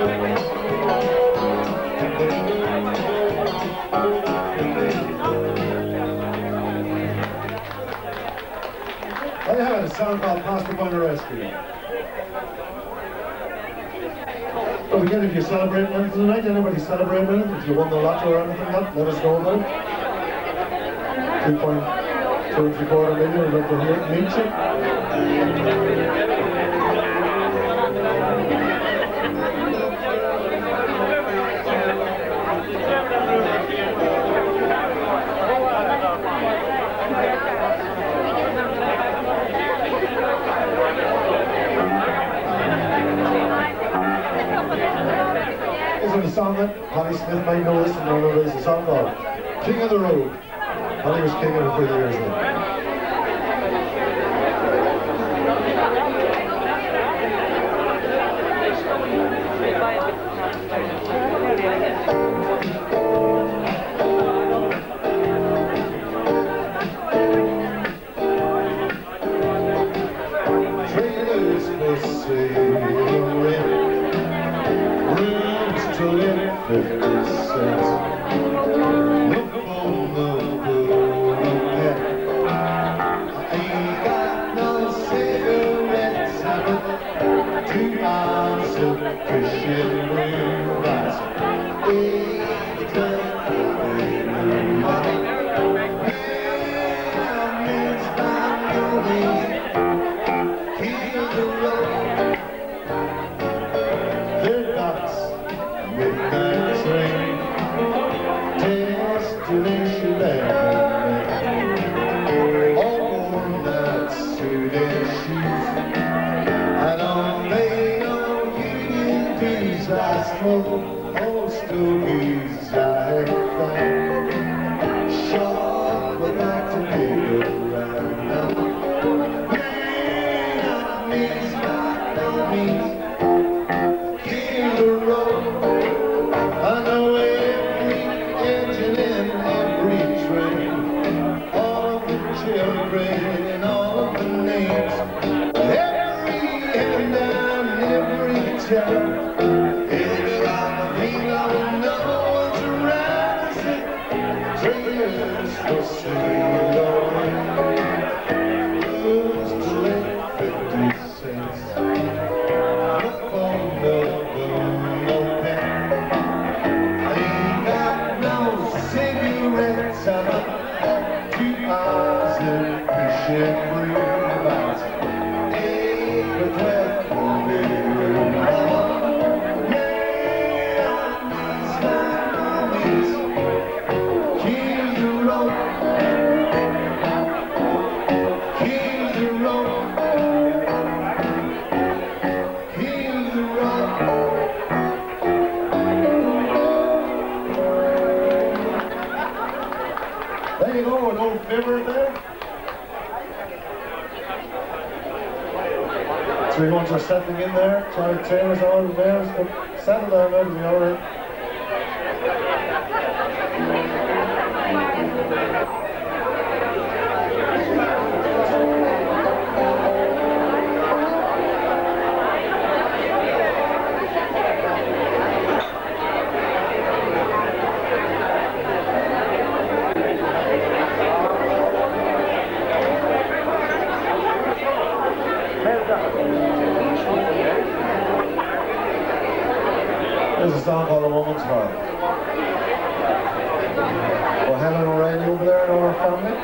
I had a song called Master Point of Rescue. But again, if you're celebrating anything tonight, anybody celebrating anything, if you won the lotto or anything, let us know about it. 2.2 million, we'd like to meet you. This is a song that Holly Smith might know this, and I know there's a song called King of the Road. Holly was king of it for years then. Trailers for sale, rooms to live 50 cents. Look for no pet. I ain't got no cigarettes. I got 2 hours of fishing room. I said, hey, turn money. Yeah, means by no means. Kill the road. They're nuts. Midnight train, destination land. All worn out suit and shoes. I don't pay no union dues. I smoke old stogies I have found. Sure would like to be around now. Man, means by no means. Kill the road. I know every engine in every train, all of the children and all of the names, every hand and every town. It's like me now, no one's around. I said, trailers for sale, who's to let 50 cents? Look for no pen. Cigarettes, I'm up 2 hours of fishing room. I said, hey, but where can we room? Yeah, my mommy's kill the road. Kill the road. Kill the road. There you go, an old fibber there. 3 ones are settling in there. Charlie Taylor's on there. Settle down, that'll be alright. There's a song called A Woman's Heart. Well, Helen O'Reilly over there and all her family.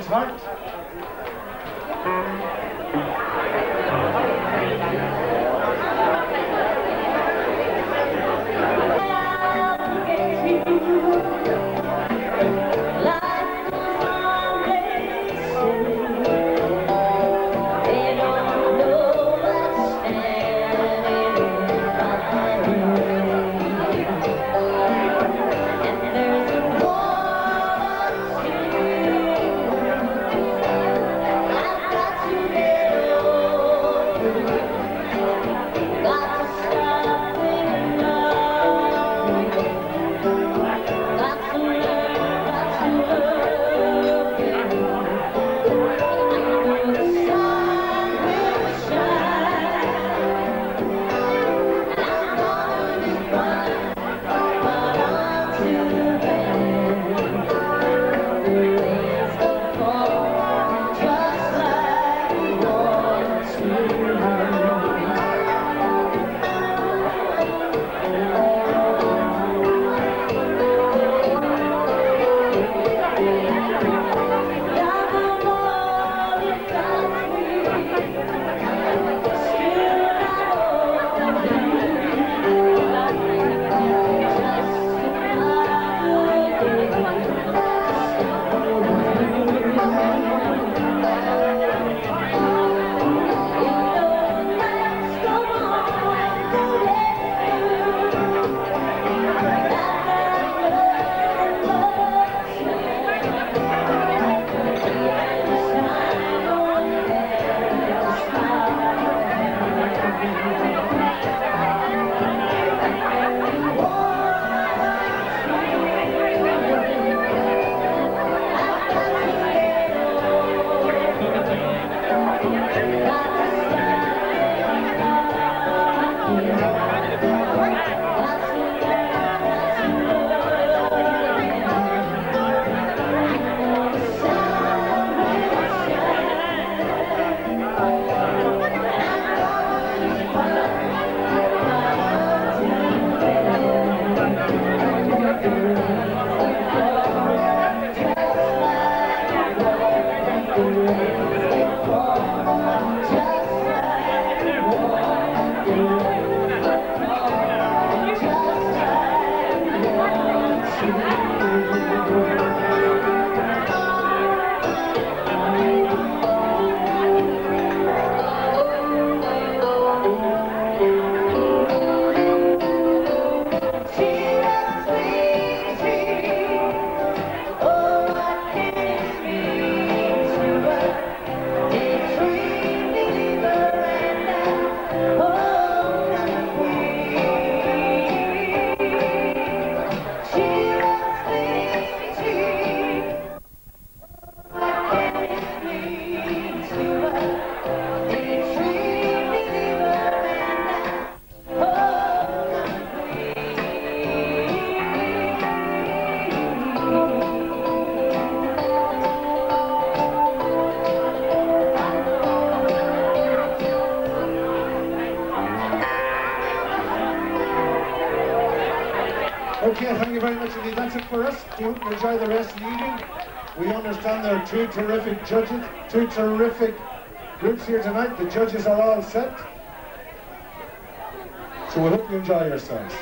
It's Harp. Okay, thank you very much indeed. That's it for us. Do enjoy the rest of the evening. We understand there are two terrific judges, two terrific groups here tonight. The judges are all set. So we hope you enjoy yourselves.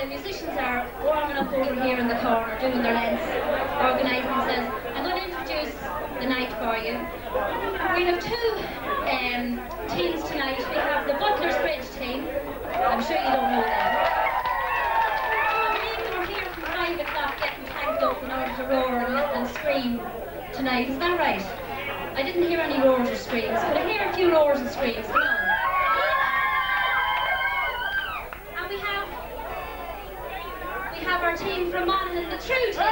the musicians are warming up over here in the corner, doing their lens, organising themselves, I'm going to introduce the night for you. We have two teams tonight. We have the Butlersbridge team. I'm sure you don't know them. I believe they were here from 5 o'clock getting tanked up in order to roar and scream tonight. Is that right? I didn't hear any roars or screams, but I hear a few roars and screams. Come on. And we have our team from Monaghan, the True team.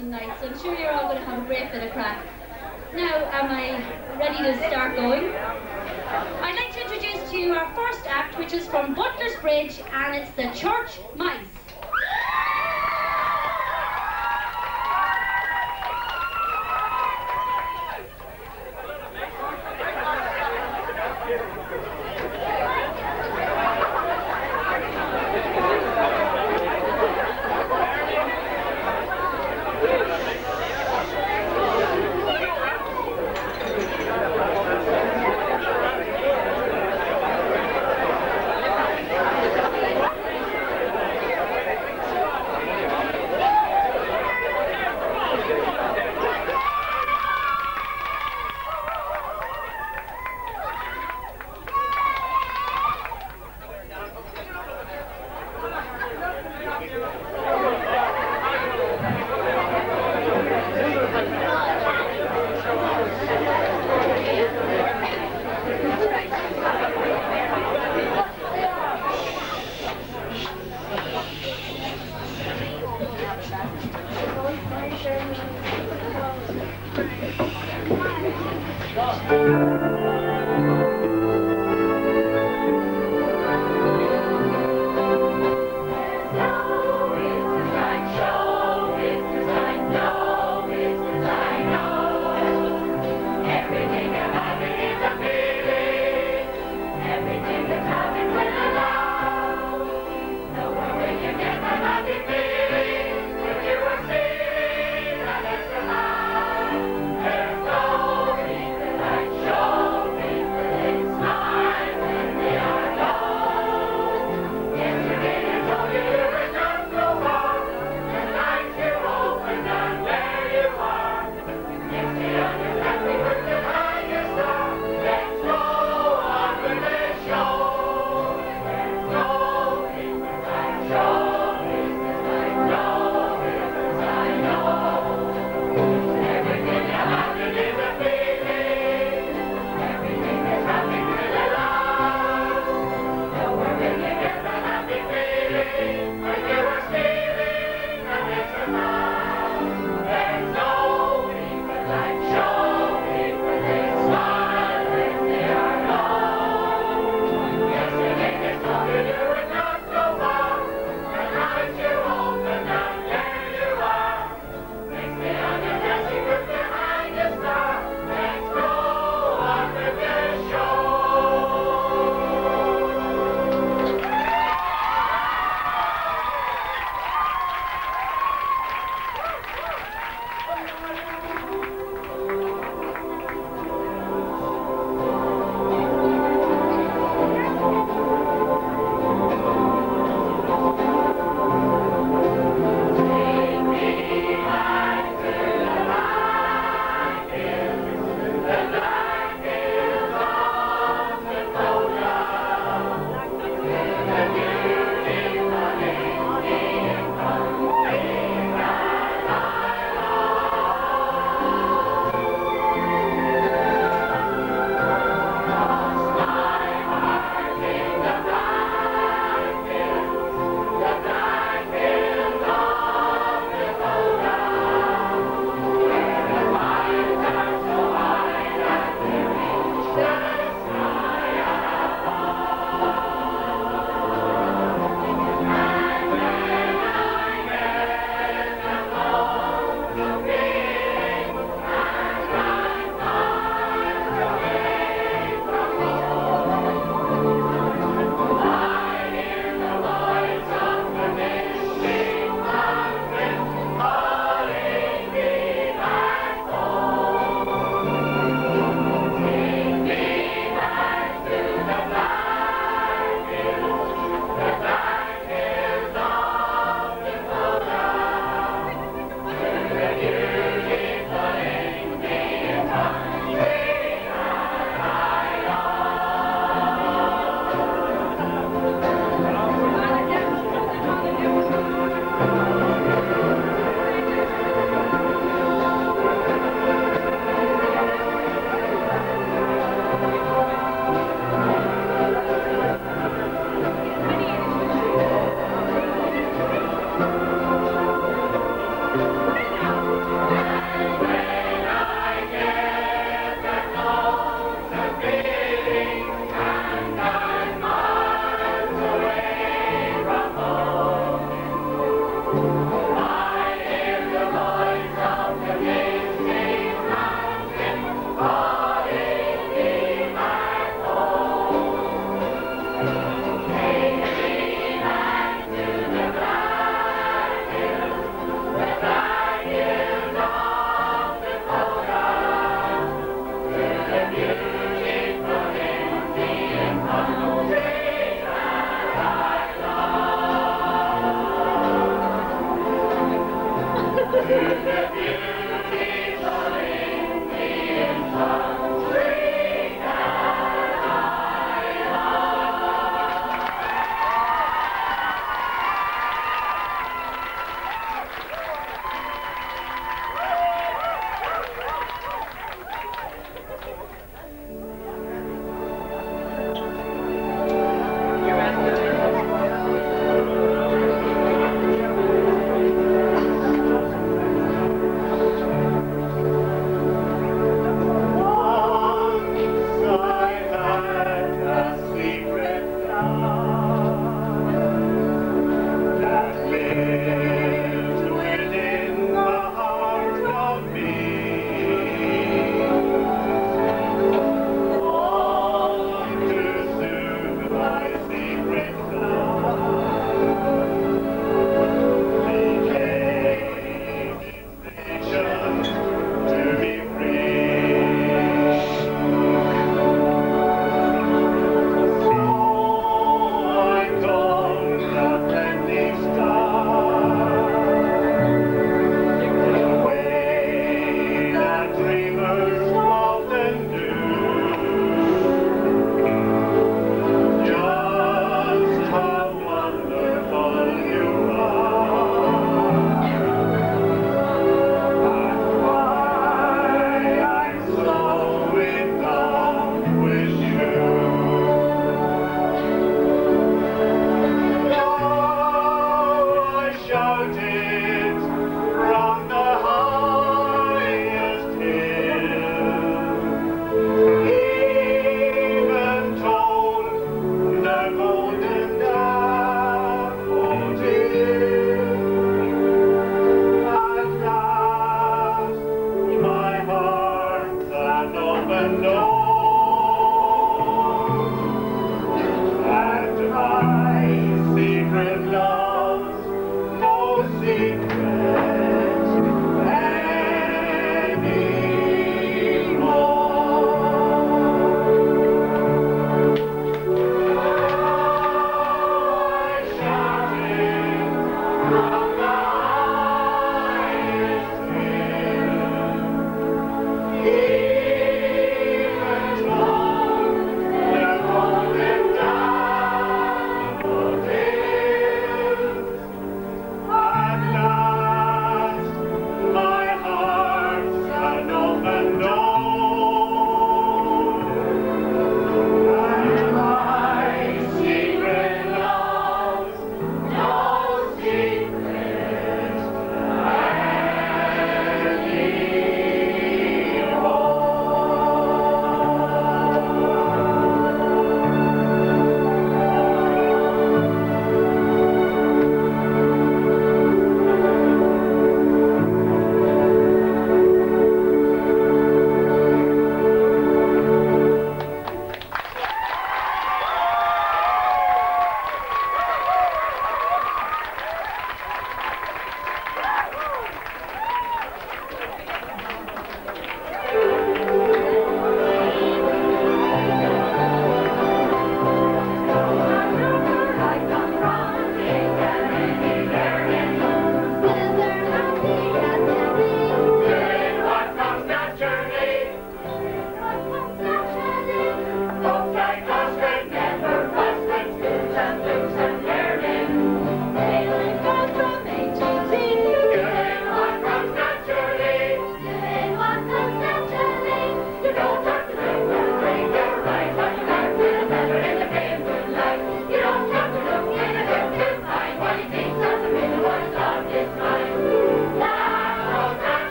Night, so I'm sure you're all going to have a great bit of crack. Now, am I ready to start going? I'd like to introduce to you our first act, which is from Butlersbridge, and it's the Church Mice.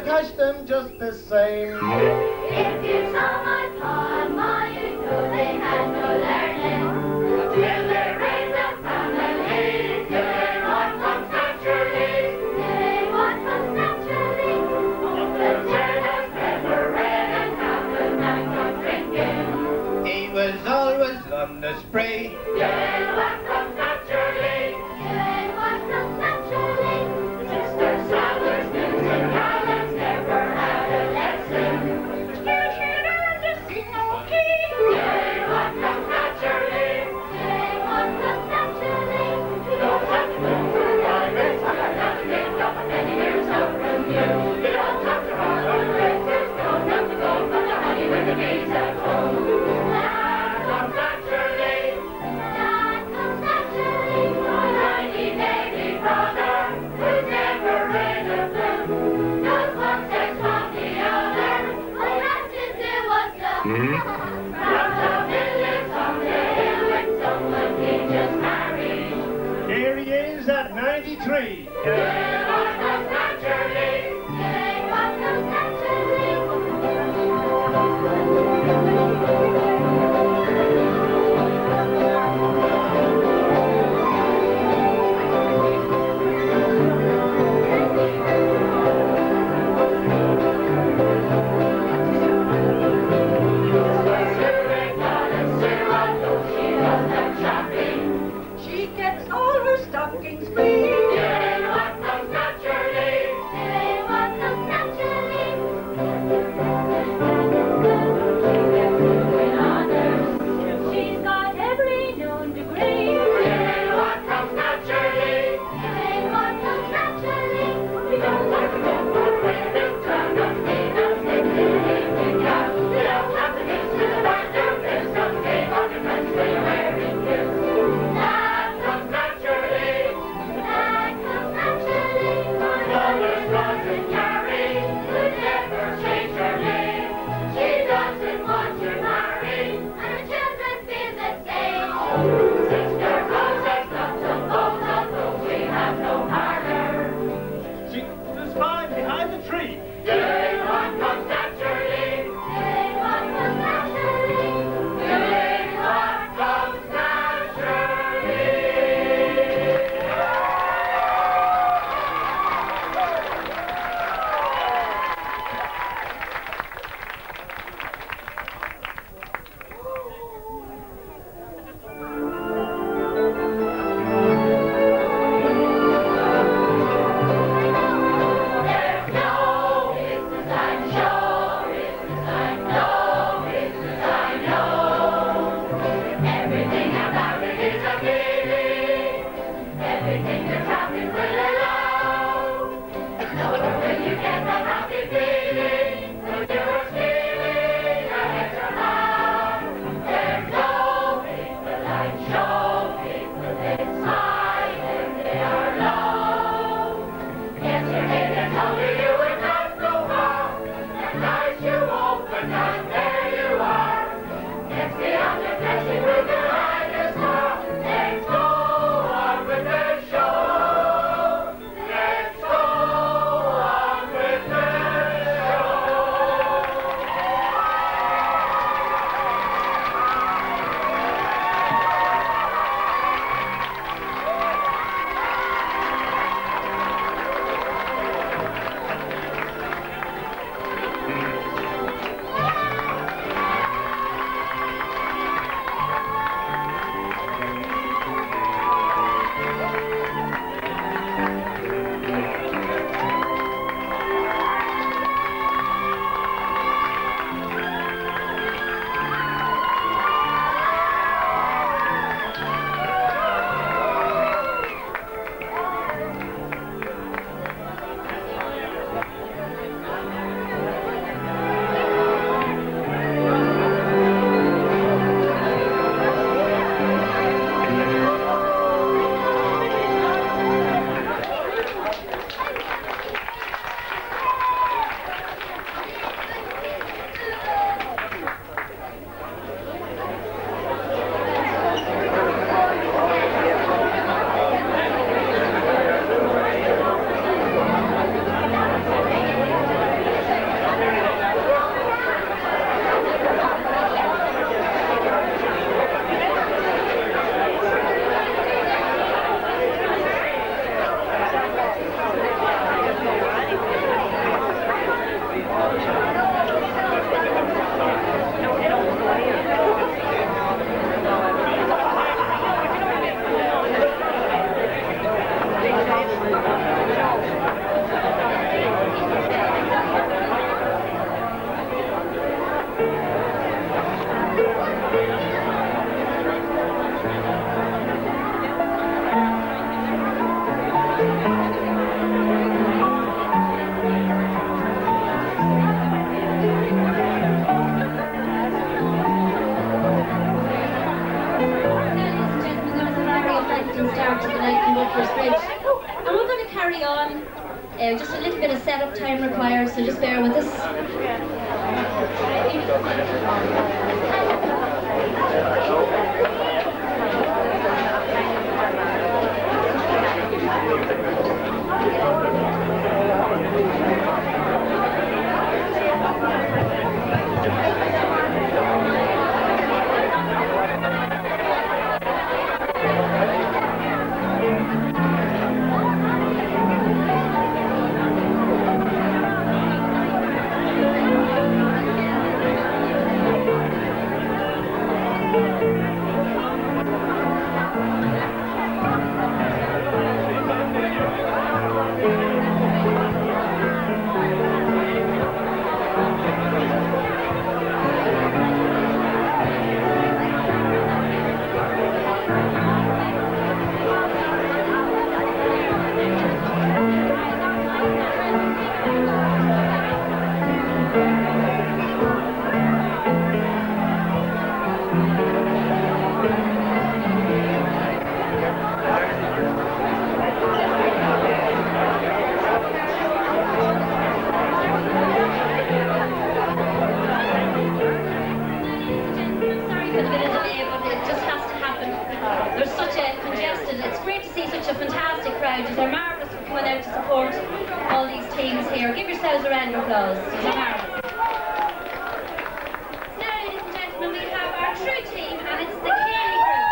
catch them just the same. If you saw my pa and ma, you know they had no learning. Till they raised a family, doing what comes naturally. Doing what comes naturally. Uncle Ted has never read and half a night of drinking. He was always on the spree. Doing what comes naturally. Doing what comes naturally. Mr. Sellers, News and Collins never had a lesson. Still she learned to sing okay. Doing what comes naturally. Doing what comes naturally. You don't have to go for diamonds. I got to get up many years out from you. You don't have to run on letters. Don't have to go for the honey when the bees at home. That comes naturally. That comes naturally. My tiny baby brother, who's never read a book, knows one sex from the other. All he had to do was look. From the village on the hill with someone he just married. Here he is at 93. Doing what comes naturally. Doing what comes naturally. She gets all her stockings free. Doing what comes naturally. carry on. Just a little bit of setup time required, so just bear with us. They're marvellous for coming out to support all these teams here. Give yourselves a round of applause. They're marvellous. Now, ladies and gentlemen, we have our true team, and it's the Kelly group.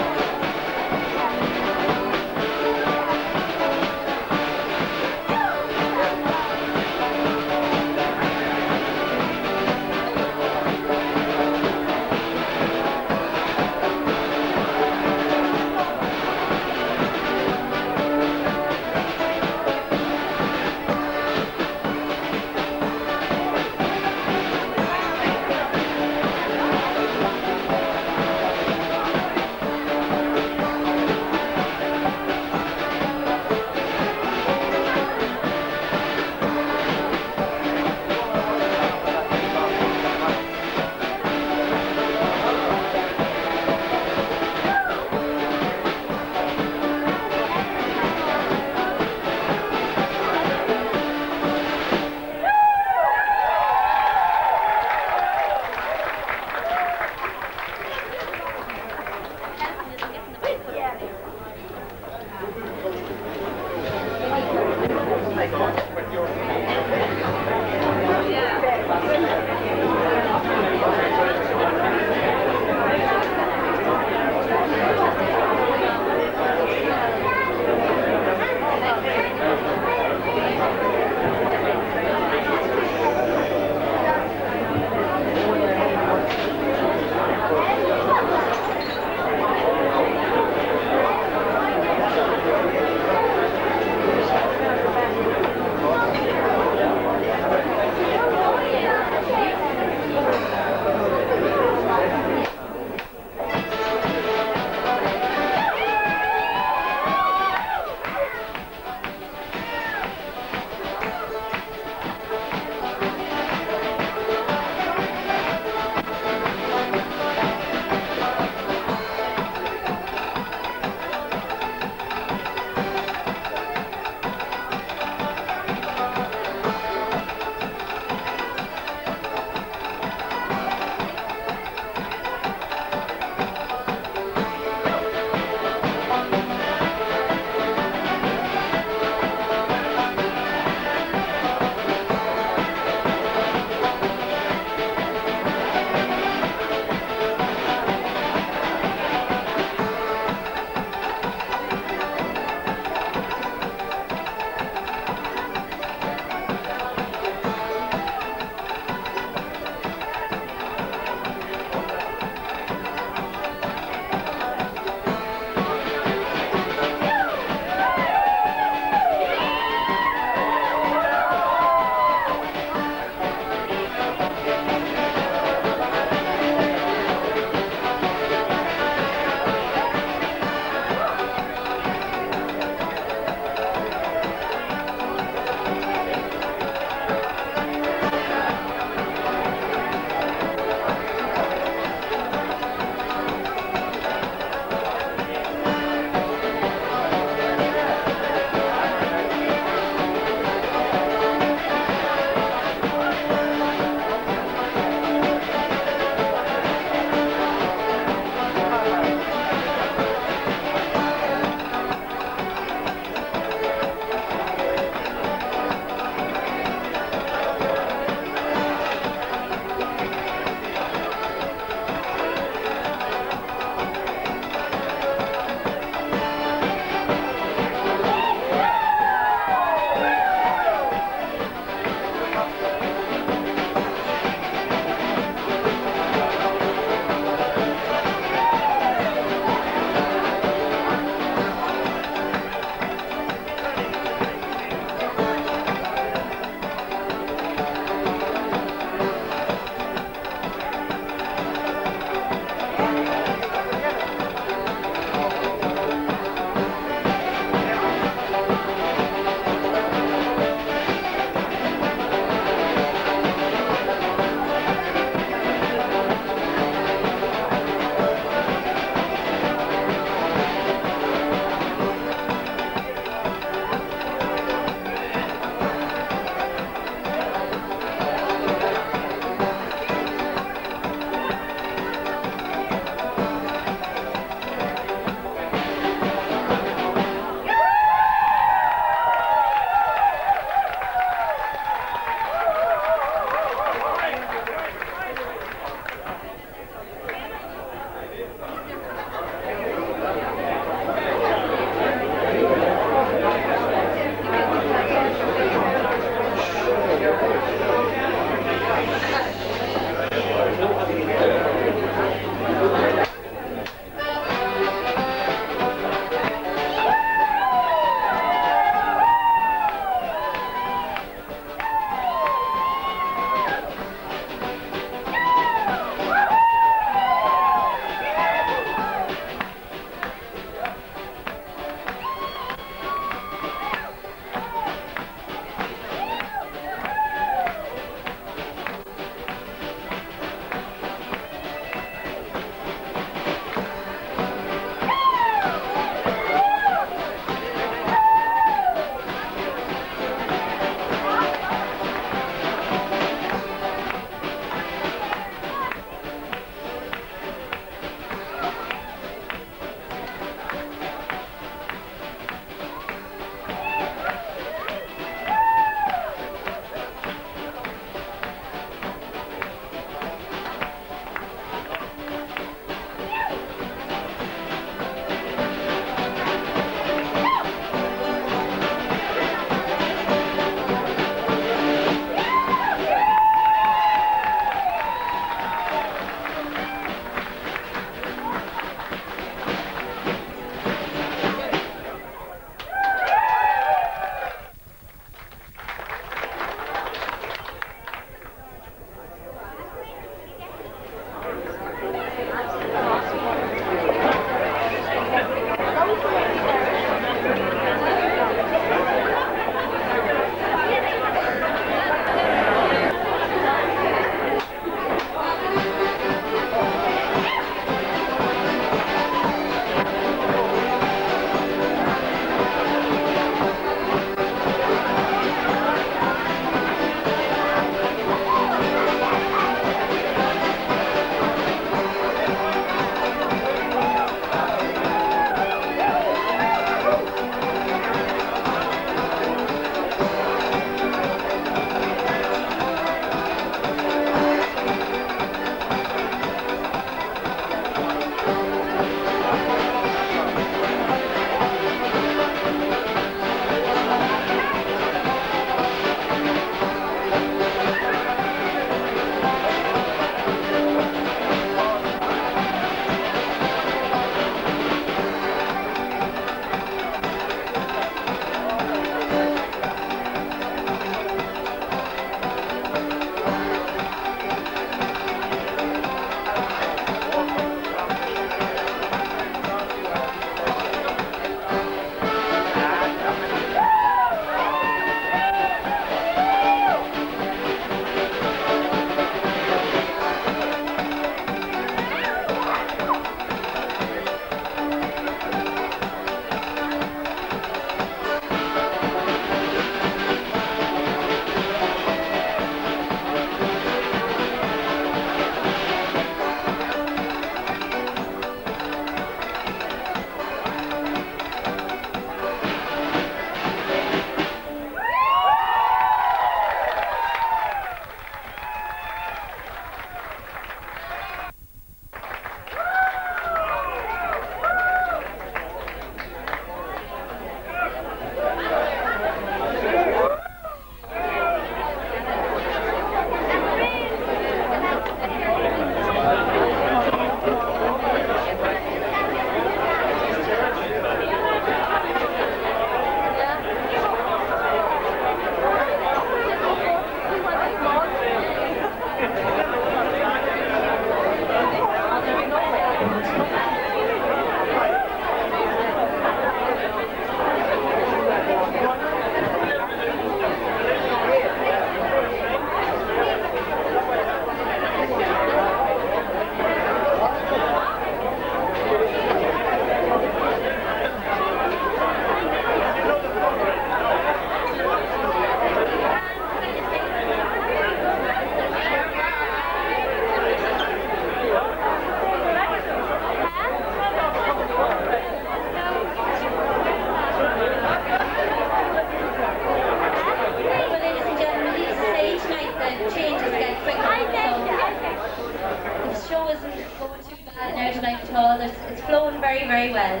very, very well.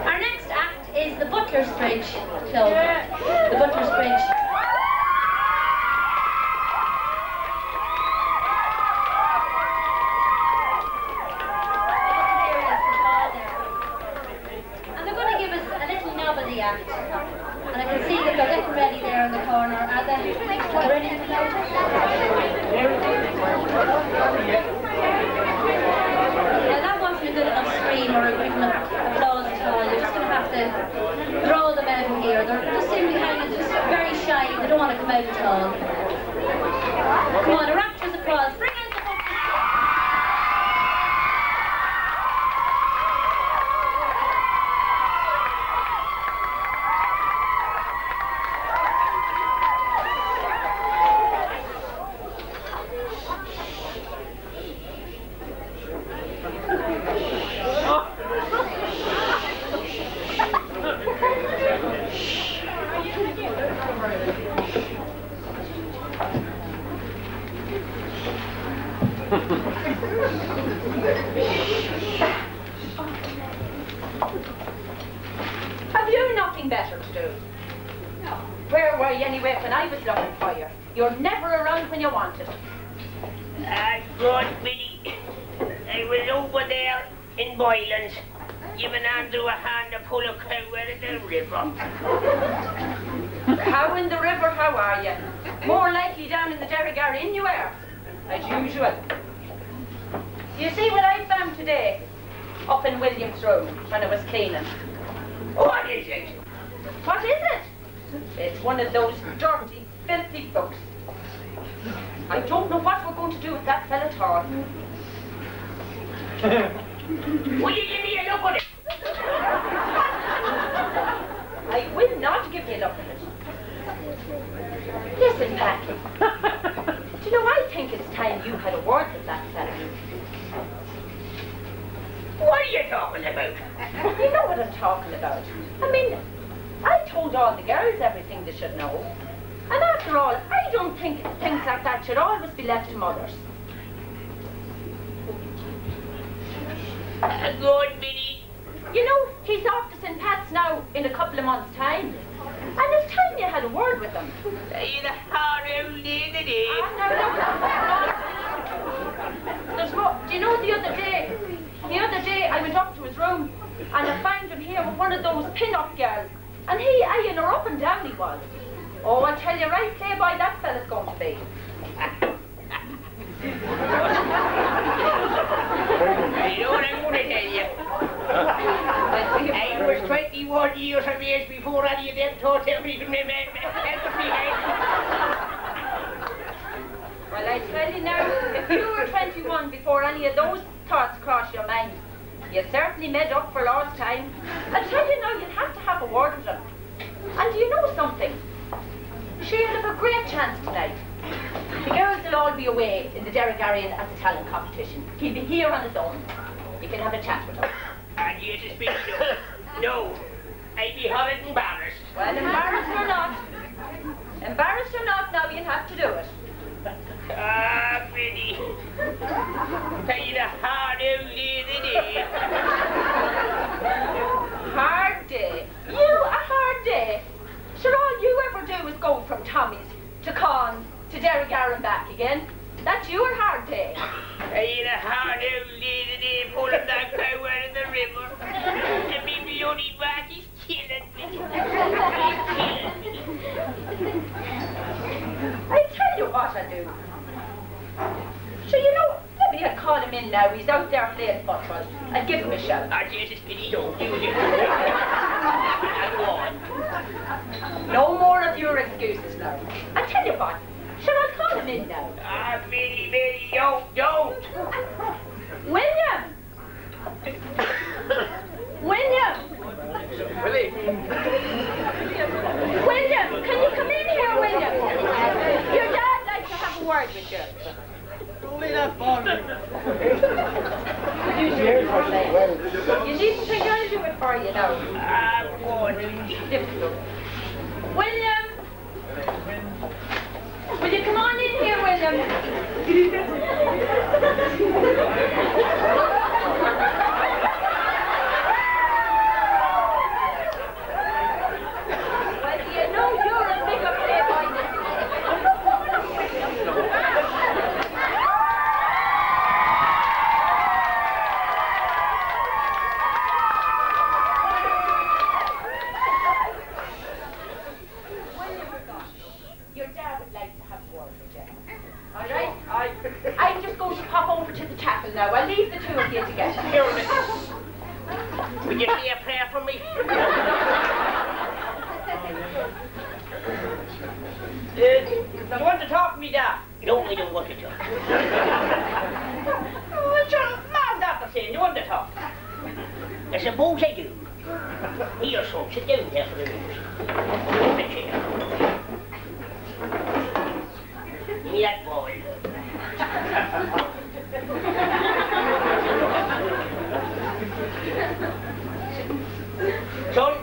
Our next act is the Butlersbridge Club. The Butlersbridge. And they're going to give us a little novelty act. And I can see that they're getting ready there in the corner. Are they ready to go? Now that wasn't a good enough scream or a good enough applause at all. You're just going to have to draw them out of here. They just seem to be hanging just very shy. They don't want to come out at all. Come on, a rapturous applause. Bring out the Have you nothing better to do? No. Where were you anyway when I was looking for you? You're never around when you wanted. Good, Billy. I was over there in Boylan's, giving Andrew a hand to pull a cow out of the river. Cow in the river, how are you? More likely down in the Derragarra in you were, as usual. You see what I found today? Up in William's room when I was cleaning. What is it? What is it? It's one of those dirty, filthy books. I don't know what we're going to do with that fella at all. Will you give me a look at it? I will not give you a look at it. Listen, Patty. Do you know, I think it's time you had a word with that fella. What are you talking about? You know what I'm talking about. I mean, I told all the girls everything they should know. And after all, I don't think things like that should always be left to mothers. Good, Billy. You know, he's off to St. Pat's now in a couple of months' time. And it's time you had a word with him. You're the hard lady. There's more. Do you know the other day I went up to his room and I found him here with one of those pin-up girls. And he eyeing her up and down he was. Oh, I tell you right, playboy, that fella's going to be. You know what I'm going to tell you? I was 21 years of age before any of them thought they were even Well, I tell you now, if you were 21 before any of those thoughts crossed your mind, you certainly made up for lost time. I tell you now, you'll have to have a word with him. And do you know something? She'll have a great chance tonight. The girls will all be away in the Derragarra at the talent competition. He'll be here on his own. You can have a chat with him. And you just speak no. I'd be horrid embarrassed. Well, embarrassed or not, now you'll have to do it. Ah, Billy. Tell you the hard old day. Hard day? You a hard day? Sure, all you ever do is go from Tommy's to Con's to Derragarra and back again. That's your hard day. Tell you the hard old day, pulling that cow out of the river. And me bloody back is killing me. I tell you what I do. Sure, you know, maybe I'd call him in now. He's out there playing football. I'd give him a shout. Ah, Jesus, Billy, don't do it. Go on. No more of your excuses now. I tell you what, shall I call him in now? Ah, Billy, don't. William! William! Willie. William, can you come in here, William? Your dad likes to have a word with you. Don't leave that phone. You needn't think I'll do it for you now. Ah, go on. William! Will you come on in here, William? Raffle now. I'll leave the two of you together. Sure, missus. Would you say a prayer for me? Do you want to talk to me, Dad? No, I don't want to talk. Oh, sure, Ma's after saying you want to talk. I suppose I do. Here, son, sit down there for a minute. Take the chair. Give me that ball. Son,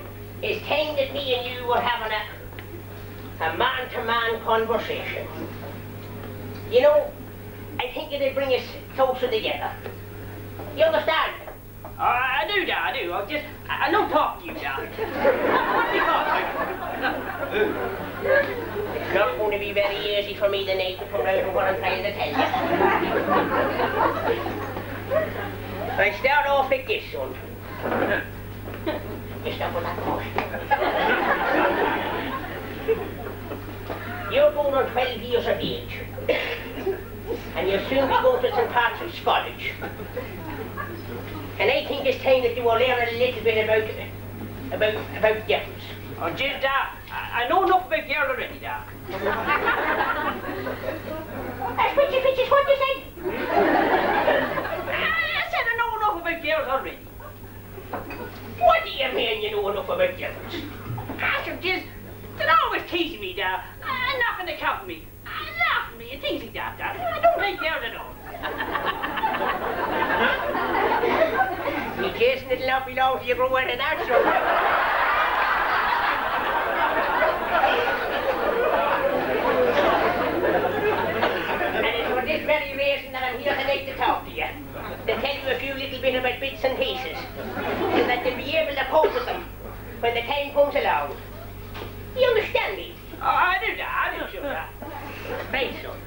it's time that me and you were having a man-to-man conversation. You know, I think it'll bring us closer together. You understand? I do, Dad, I do. I don't talk to you, Dad. What do you talk It's not going to be very easy for me tonight to come round to what I'm trying to tell you. I start off like this, son. You stop on that course. You're going on 12 years of age. And you'll soon be going to St. Patrick's College. And I think it's time that you will learn a little bit about girls. Oh, jeez, Dad, I know enough about girls already, Dad. That's what you said. I said I know enough about girls already. What do you mean you know enough about girls? Gosh, jeez, they're always teasing me, Dad, and knocking the cap at me, and laughing at me, and things like that, Dad. I don't like girls at all. You Jason, it'll not be long till you grow out of that, son. And it's for this very reason that I'm here tonight to talk to you. To tell you a few little bit about bits and pieces. So that you'll be able to cope with them when the time comes along. You understand me? Oh, I do, Dad, I do, sure, Dad. Right, son.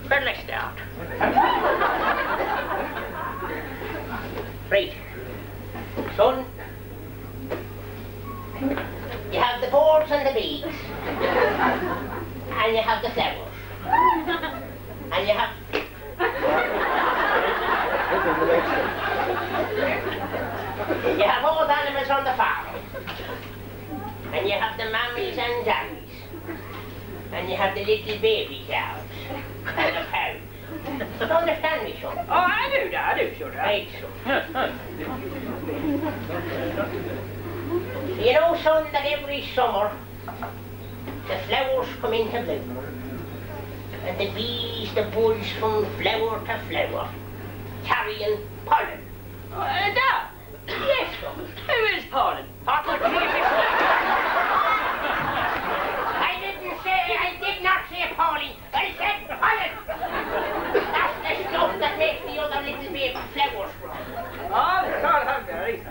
Where let's start. Right. Son, you have the boards and the beads, and you have the flowers, and you have... You have all the animals on the farm, and you have the mammies and daddies, and you have the little baby cows, and the cows. You understand me, son? Oh, I do, Dad, I do, sure, Dad. Right, son. You know, son, that every summer the flowers come into bloom, and the bees, the buzz from flower to flower, carrying pollen. Dad, Yes, son. who is pollen? What would you say? I did not say pollen. I said pollen. That's the stuff that makes the other little baby flowers grow. Oh, they're all hungry.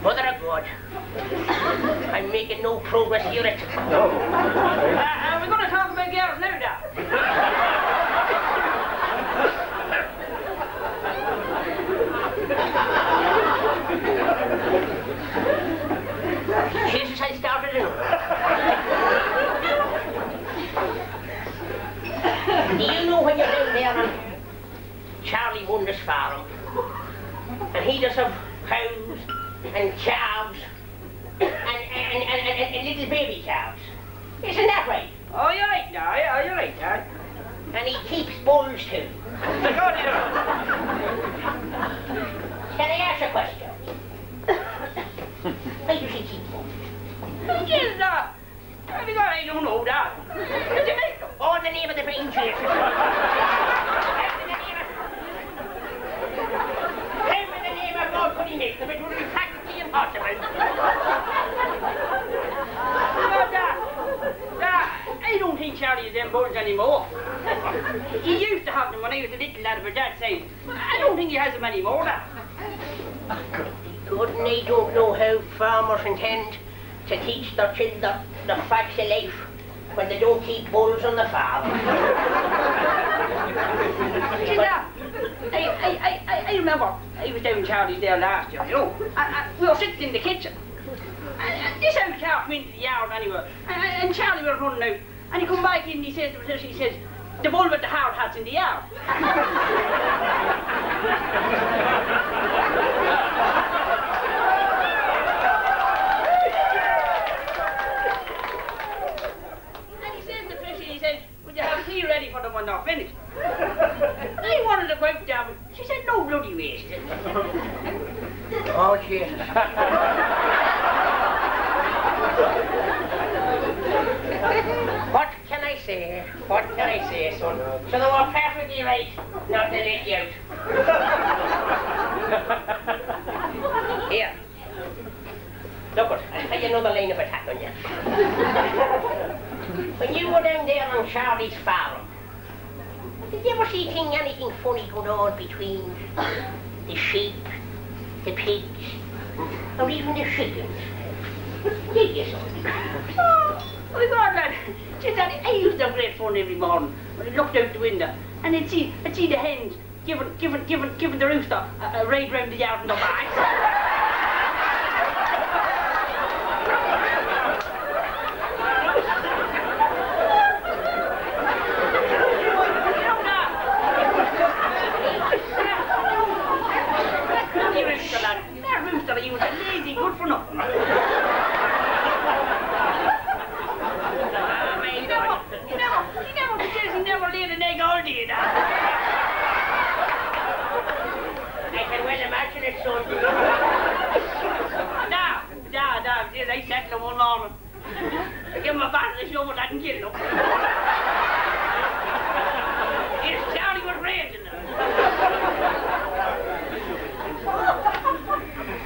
Mother of God, I'm making no progress here at No. We're going to talk about girls now, Dad. Jesus, I started in. Do you know when you're down there on Charlie Munder's farm, and he does have cows and calves and little baby calves? Isn't that right? Oh, you're right, Dad. Oh, you're right, Dad. And he keeps bulls too. God, you know. Can I ask a question? Why does he keep bulls? Yes, Dad. Because I don't know, Dad. Oh, in the name of the brain Jesus. In the name of God, could he make them? It would be practically impossible. Dad, I don't think Charlie has them bulls anymore. He used to have them when I was a little lad, but Dad said, I don't think he has them anymore, Dad. Good, and I don't know how farmers intend to teach their children the facts of life when they don't keep bulls on the farm. See, Dad, I remember I was down Charlie's there last year, you know, and we were sitting in the kitchen. And this old cow came into the yard anyway, and Charlie was running out, and he come back in and he says to us, he says, The bull with the hard hat's in the yard. And he said to Tricia, he said, would you have tea ready for the one not finished? I wanted to go out there, but she said, no bloody way, she said. Oh, Jesus. What can I say? What can I say, son? So they were perfectly right not to let you out. Here. Look it, I'll tell you another line of attack on you. When you were down there on Charlie's farm, did you ever see anything funny going on between the sheep, the pigs, or even the chickens? Did you, son? Oh, my God, lad. Gee, Daddy, I used to have great fun every morning when I looked out the window and I'd see the hens giving the rooster a raid round the yard in the back. That rooster, he was a lazy good for nothing. He never laid an egg all day, I can well imagine it, son. Now, I settled him one morning. I gave him a bottle of sugar that and killed him. His Charlie was raging now.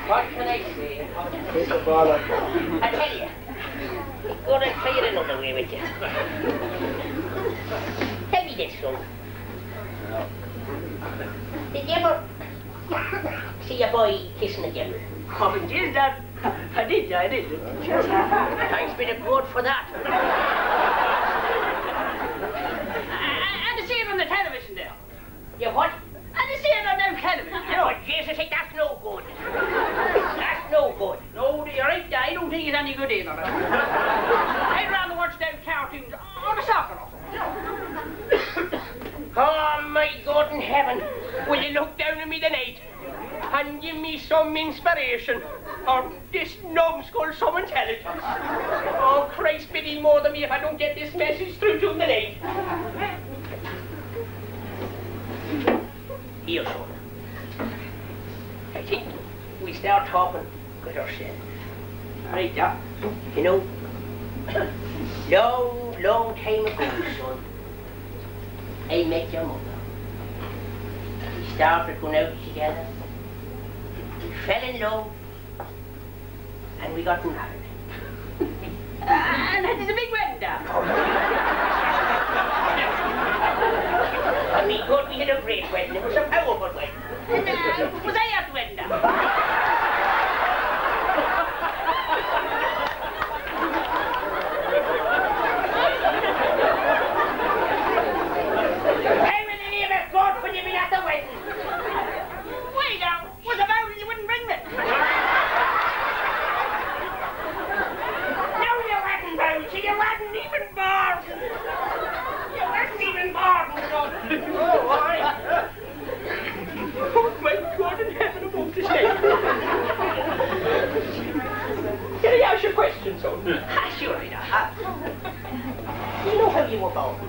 What can I say? I tell you, I'm going to try it another way with you. Tell me this, son. Did you ever see a boy kissing a girl? Oh, indeed, Dad. I did. Thanks be to God for that. And to see it on the television there. You what? And to see it on the television. Oh, Jesus, that's no good. That's no good. No, you're right, Dad. I don't think it's any good either. I'd rather watch them cartoons or the soccer. Oh, my God in heaven, will you look down at me tonight and give me some inspiration, or this numbskull some intelligence? Oh, Christ pity more than me if I don't get this message through to him tonight. Here, son. I think we start talking with ourselves. Right, Doc? You know, long time ago, son, I met your mother. We started going out together. We fell in love. And we got married. And that is a big wedding, Dad. I mean, God, we had a great wedding. It was a powerful wedding. And was I at the wedding, Dad? Sure I do. You know how you were born? Of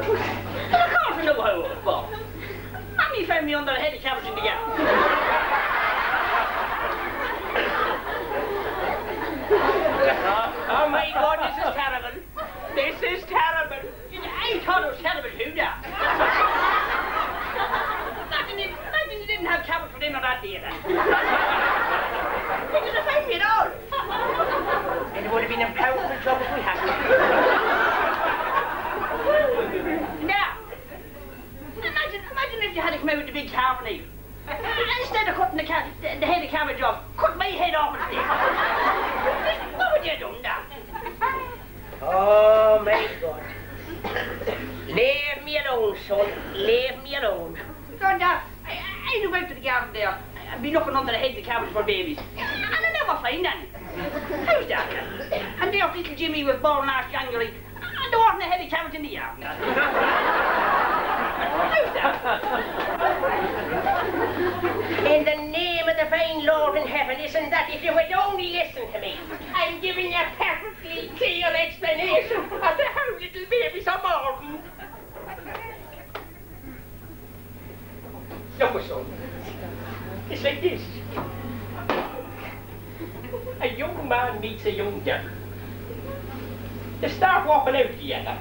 course I know how I was born. Mommy found me under a head of cabbage in the yard. Oh my God, this is terrible. This is terrible. I thought it was terrible too, Dad. Imagine you didn't have cabbage for dinner that day, then. They didn't find me at all. And it would have been a powerful job if we had. Now, imagine if you had to come out with the big carving knife. Instead of cutting the head of cabbage off, cut my head off instead. What would you have done, Dad? Oh, my God. Leave me alone, son. Leave me alone. Son, Dad, I do go out to the garden there and be looking under the heads of cabbage for babies. And I never find any. How's that? And there little Jimmy was born last January. And there wasn't a heavy carrot in the yard. How's that? In the name of the divine Lord in heaven, isn't that if you would only listen to me? I'm giving you a perfectly clear explanation as to how little babies are born. Look, my son. It's like this. A young man meets a young girl. They start walking out together.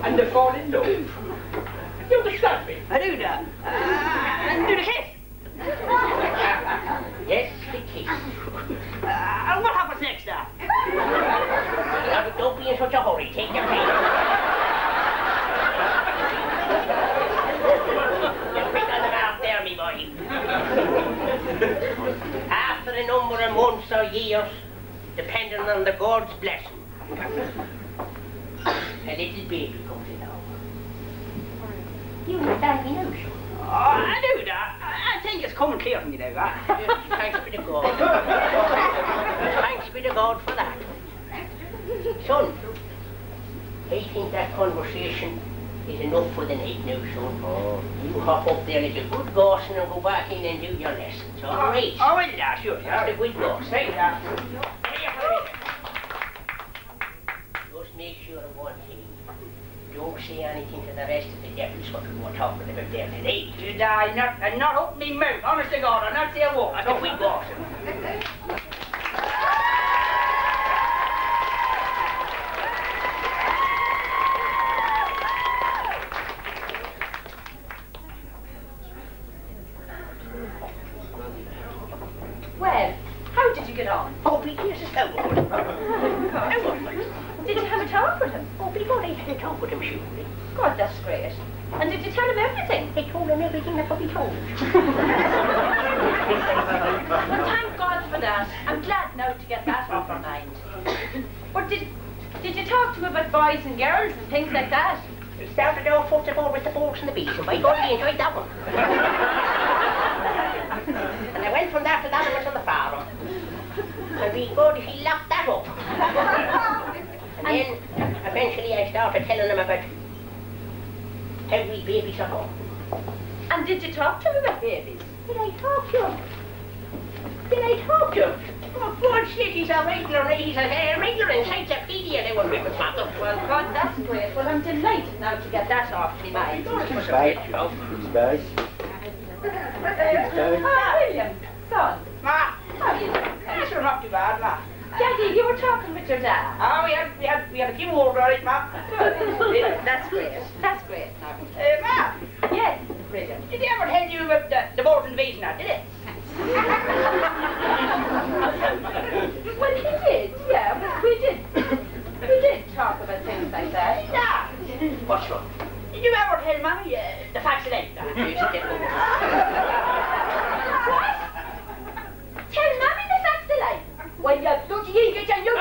And they fall in love. You understand me? I do that. And do the kiss. Yes, the kiss. And what happens next now? Now, don't be in such a hurry. Take your time. You're quick on the mark there, me boy. After a number of months or years, depending on the God's blessing, a little baby comes along. You understand me now, son? Oh, I do that. I think it's coming clear to me now. Thanks be to God. Thanks be to God for that. Son, I think that conversation is enough for the night now, son. Oh. You hop up there like a good Gosson and go back in and do your lessons, all right? Oh, well, yeah, sure. That's a good Gosson. Right, yeah. Just make sure of one thing. Don't say anything to the rest of the devils what we were talking about there today. I'm not opening mouth. Honest to God, I'm not saying a word. That's a good Gosson. Well, how did you get on? Oh, because it's how good. Did you have a talk with him? Oh, before I had a talk with him, surely. God, that's great. And did you tell him everything? I told him everything that could be told. Well, thank God for that. I'm glad now to get that off our mind. But did you talk to him about boys and girls and things like that? We started off first of all with the birds and the bees, and by God, we enjoyed that one. And I went from that to the animals on the farm. And we God, he locked that up. And then, eventually, I started telling him about how we babies are born. And did you talk to him about babies? Did I talk to him? Oh, God's sake, he's a regular encyclopedia there with Ribbons Matter. Well, God, that's great. Well, I'm delighted now to get that off my mind. It's bad. William, son. Ma, How are you doing? this was not too bad, Ma. Daddy, you were talking with your dad. Oh, we had a few more, right, Ma? That's great. That's great. Now. Ma, Yes, brilliant. did he ever tell you about the birds and the bees now, did he? Well, he did, yeah, but we did talk about things like that. Yeah. What's wrong? Did you ever tell Mommy the facts of life? What? Tell Mommy the facts of life? Well, you bloody idiot, and you...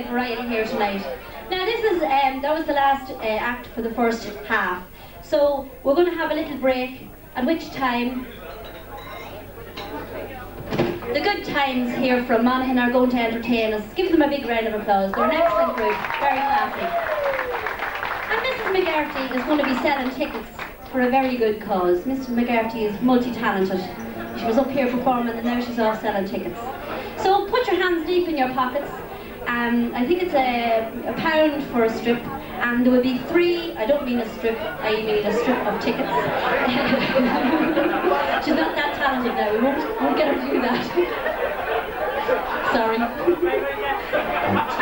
variety here tonight. Now this is, that was the last act for the first half. So we're going to have a little break, at which time the good times here from Monaghan are going to entertain us. Give them a big round of applause. They're an excellent group, very classy. And Mrs. McGarty is going to be selling tickets for a very good cause. Mrs. McGarty is multi-talented. She was up here performing and now she's off selling tickets. So put your hands deep in your pockets. I think it's a £1 for a strip, and there will be 3, I don't mean a strip, I mean a strip of tickets. She's not that talented now, we won't get her to do that. Sorry.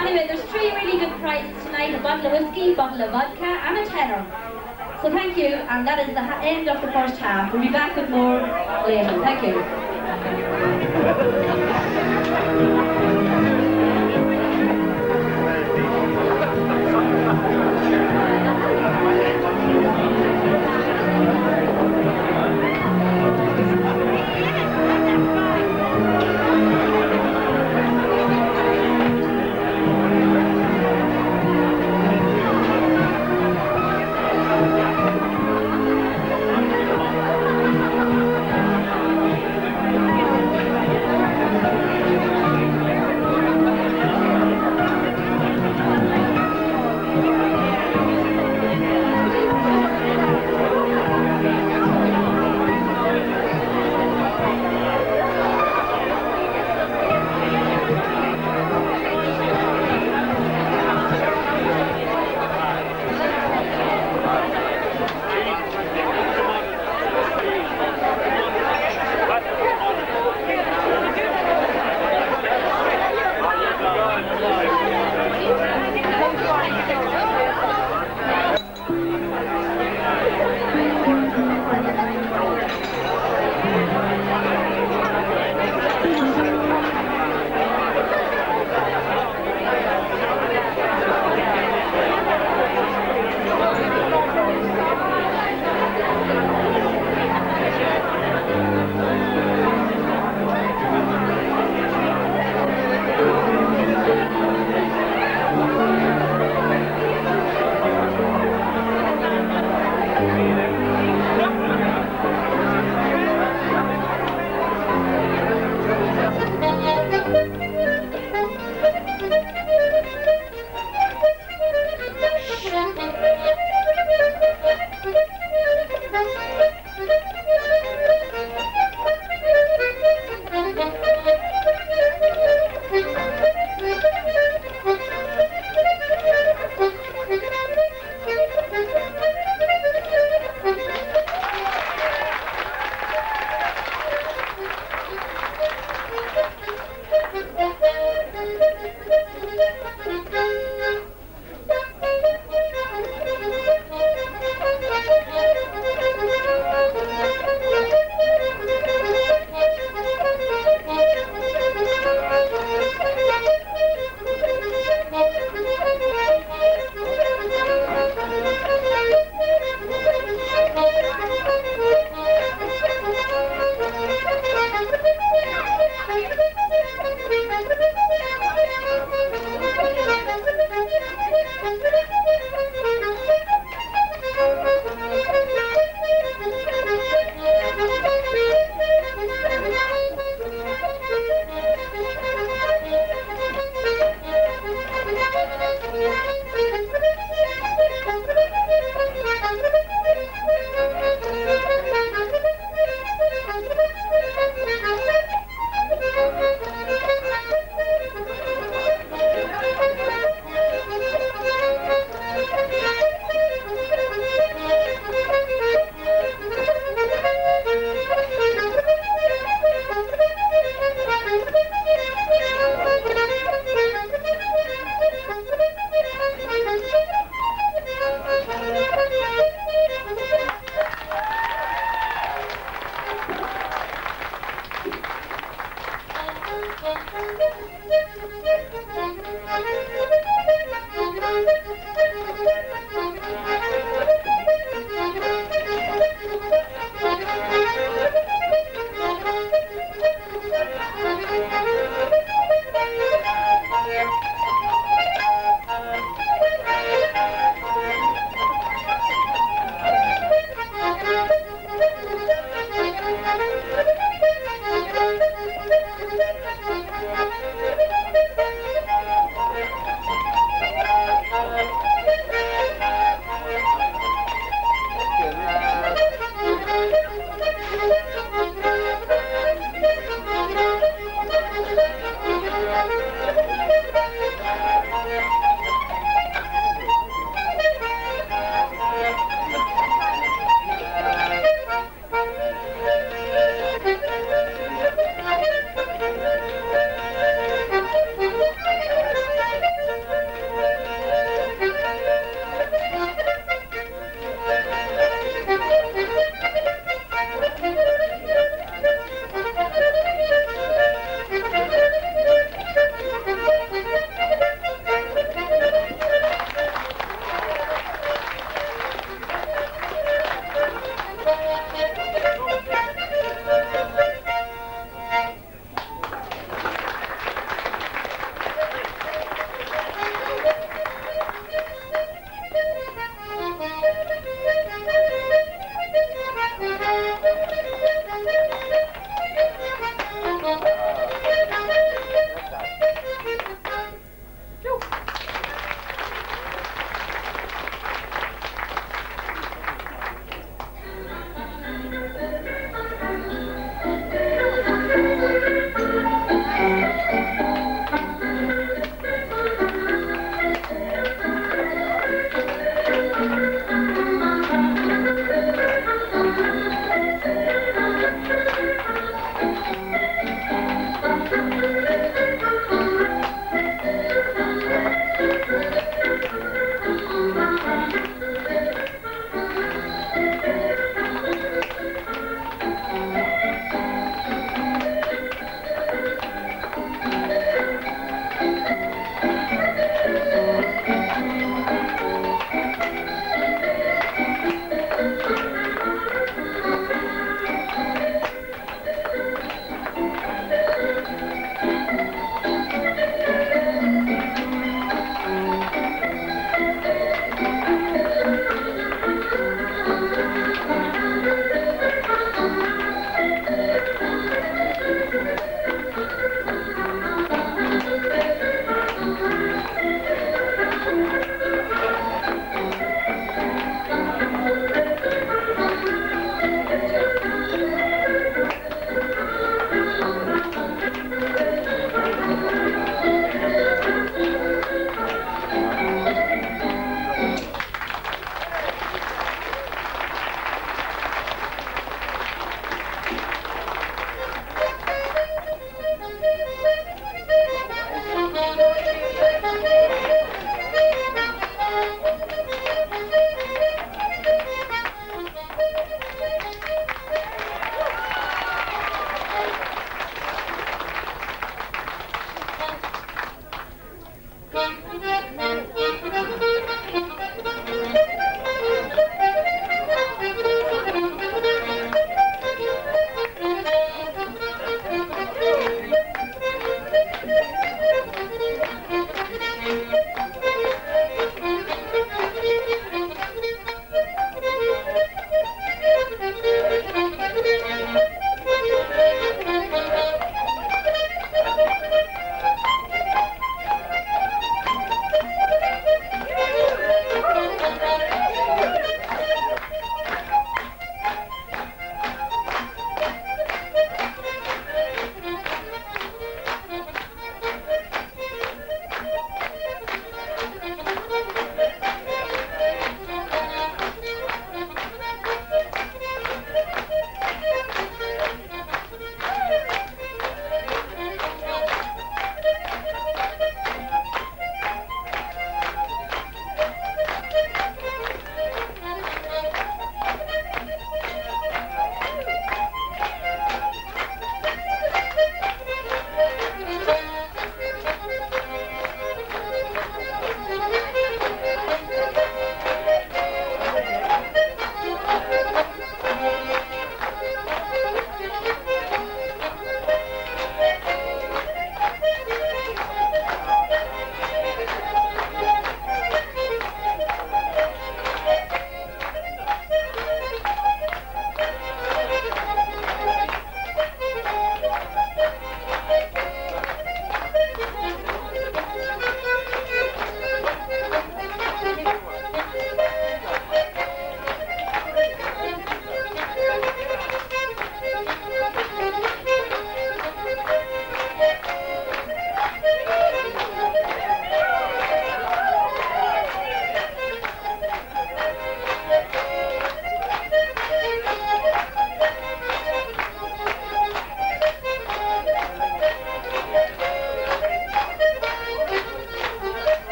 Anyway, there's 3 really good prizes tonight, a bottle of whiskey, a bottle of vodka, and a tenner. So thank you, and that is the end of the first half. We'll be back with more later. Thank you.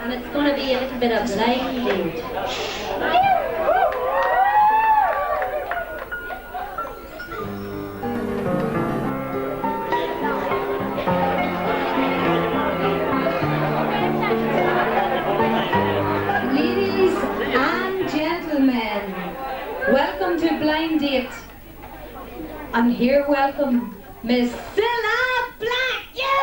And it's going to be a little bit of blind date. Ladies and gentlemen, welcome to Blind Date. And here welcome Miss Cilla Black. Yeah!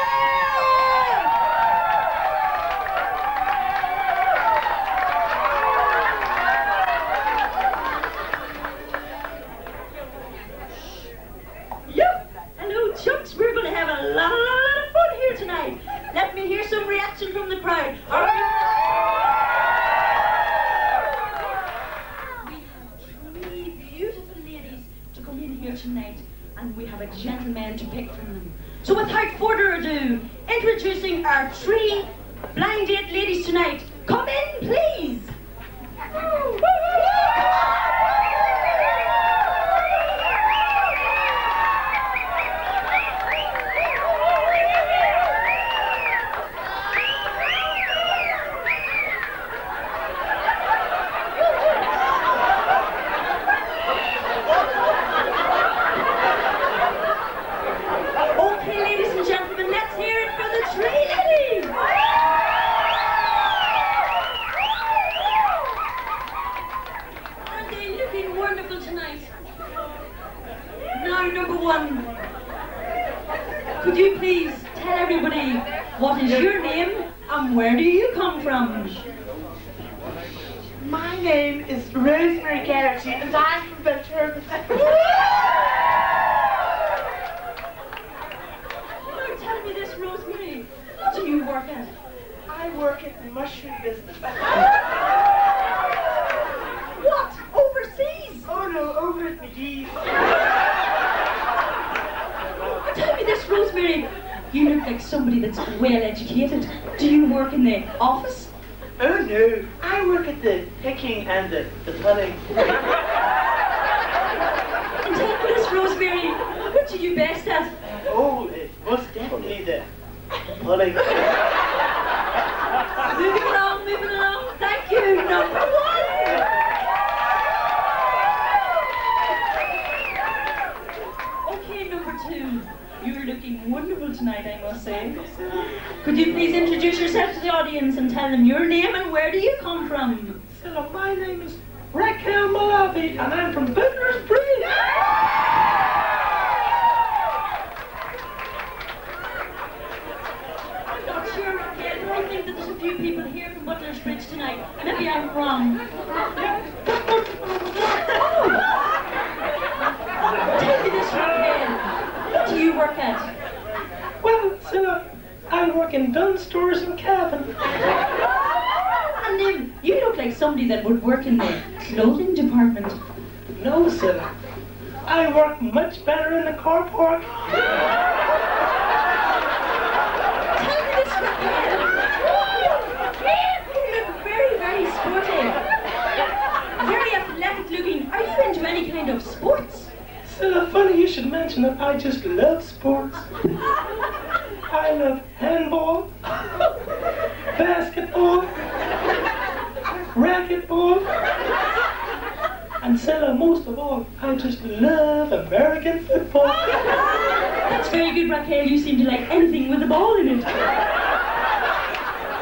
We're going to have a lot of fun here tonight. Let me hear some reaction from the crowd. We have 3 beautiful ladies to come in here tonight, and we have a gentleman to pick from them. So without further ado, introducing our 3 blind date ladies tonight. Come in, please. Could you please tell everybody what is your name and where do you come from? My name is Rosemary Garrity and I'm from Butlersbridge. Tell me this, Rosemary. What do you work at? I work at the mushroom business. What? Overseas? Oh no, over at McGee's. Tell me this, Rosemary. You look like somebody that's well educated. Do you work in the office? Oh no, I work at the picking and the pulling. And tell me this, Rosemary. What are you best at? Oh, most definitely the pulling. Moving along. Thank you. Number 1. Okay, number 2. You're looking wonderful tonight, I must say. Could you please introduce yourself to the audience and tell them your name and where do you come from? So my name is Raffle Malavi and I'm from Butlersbridge. I'm not sure, Raquel, but I think that there's a few people here from Butlersbridge tonight. Maybe I'm wrong. Tell me this, Raquel. What do you work at? Well, so I work in gun stores in Cavan. And then you look like somebody that would work in the clothing department. No, sir. I work much better in the car park. Tell me this, Raquel. You look very, very sporty. Very athletic looking. Are you into any kind of sports? So funny you should mention it. I just love sports. I love handball, basketball, racquetball, and so most of all, I just love American football. That's very good, Raquel. You seem to like anything with a ball in it.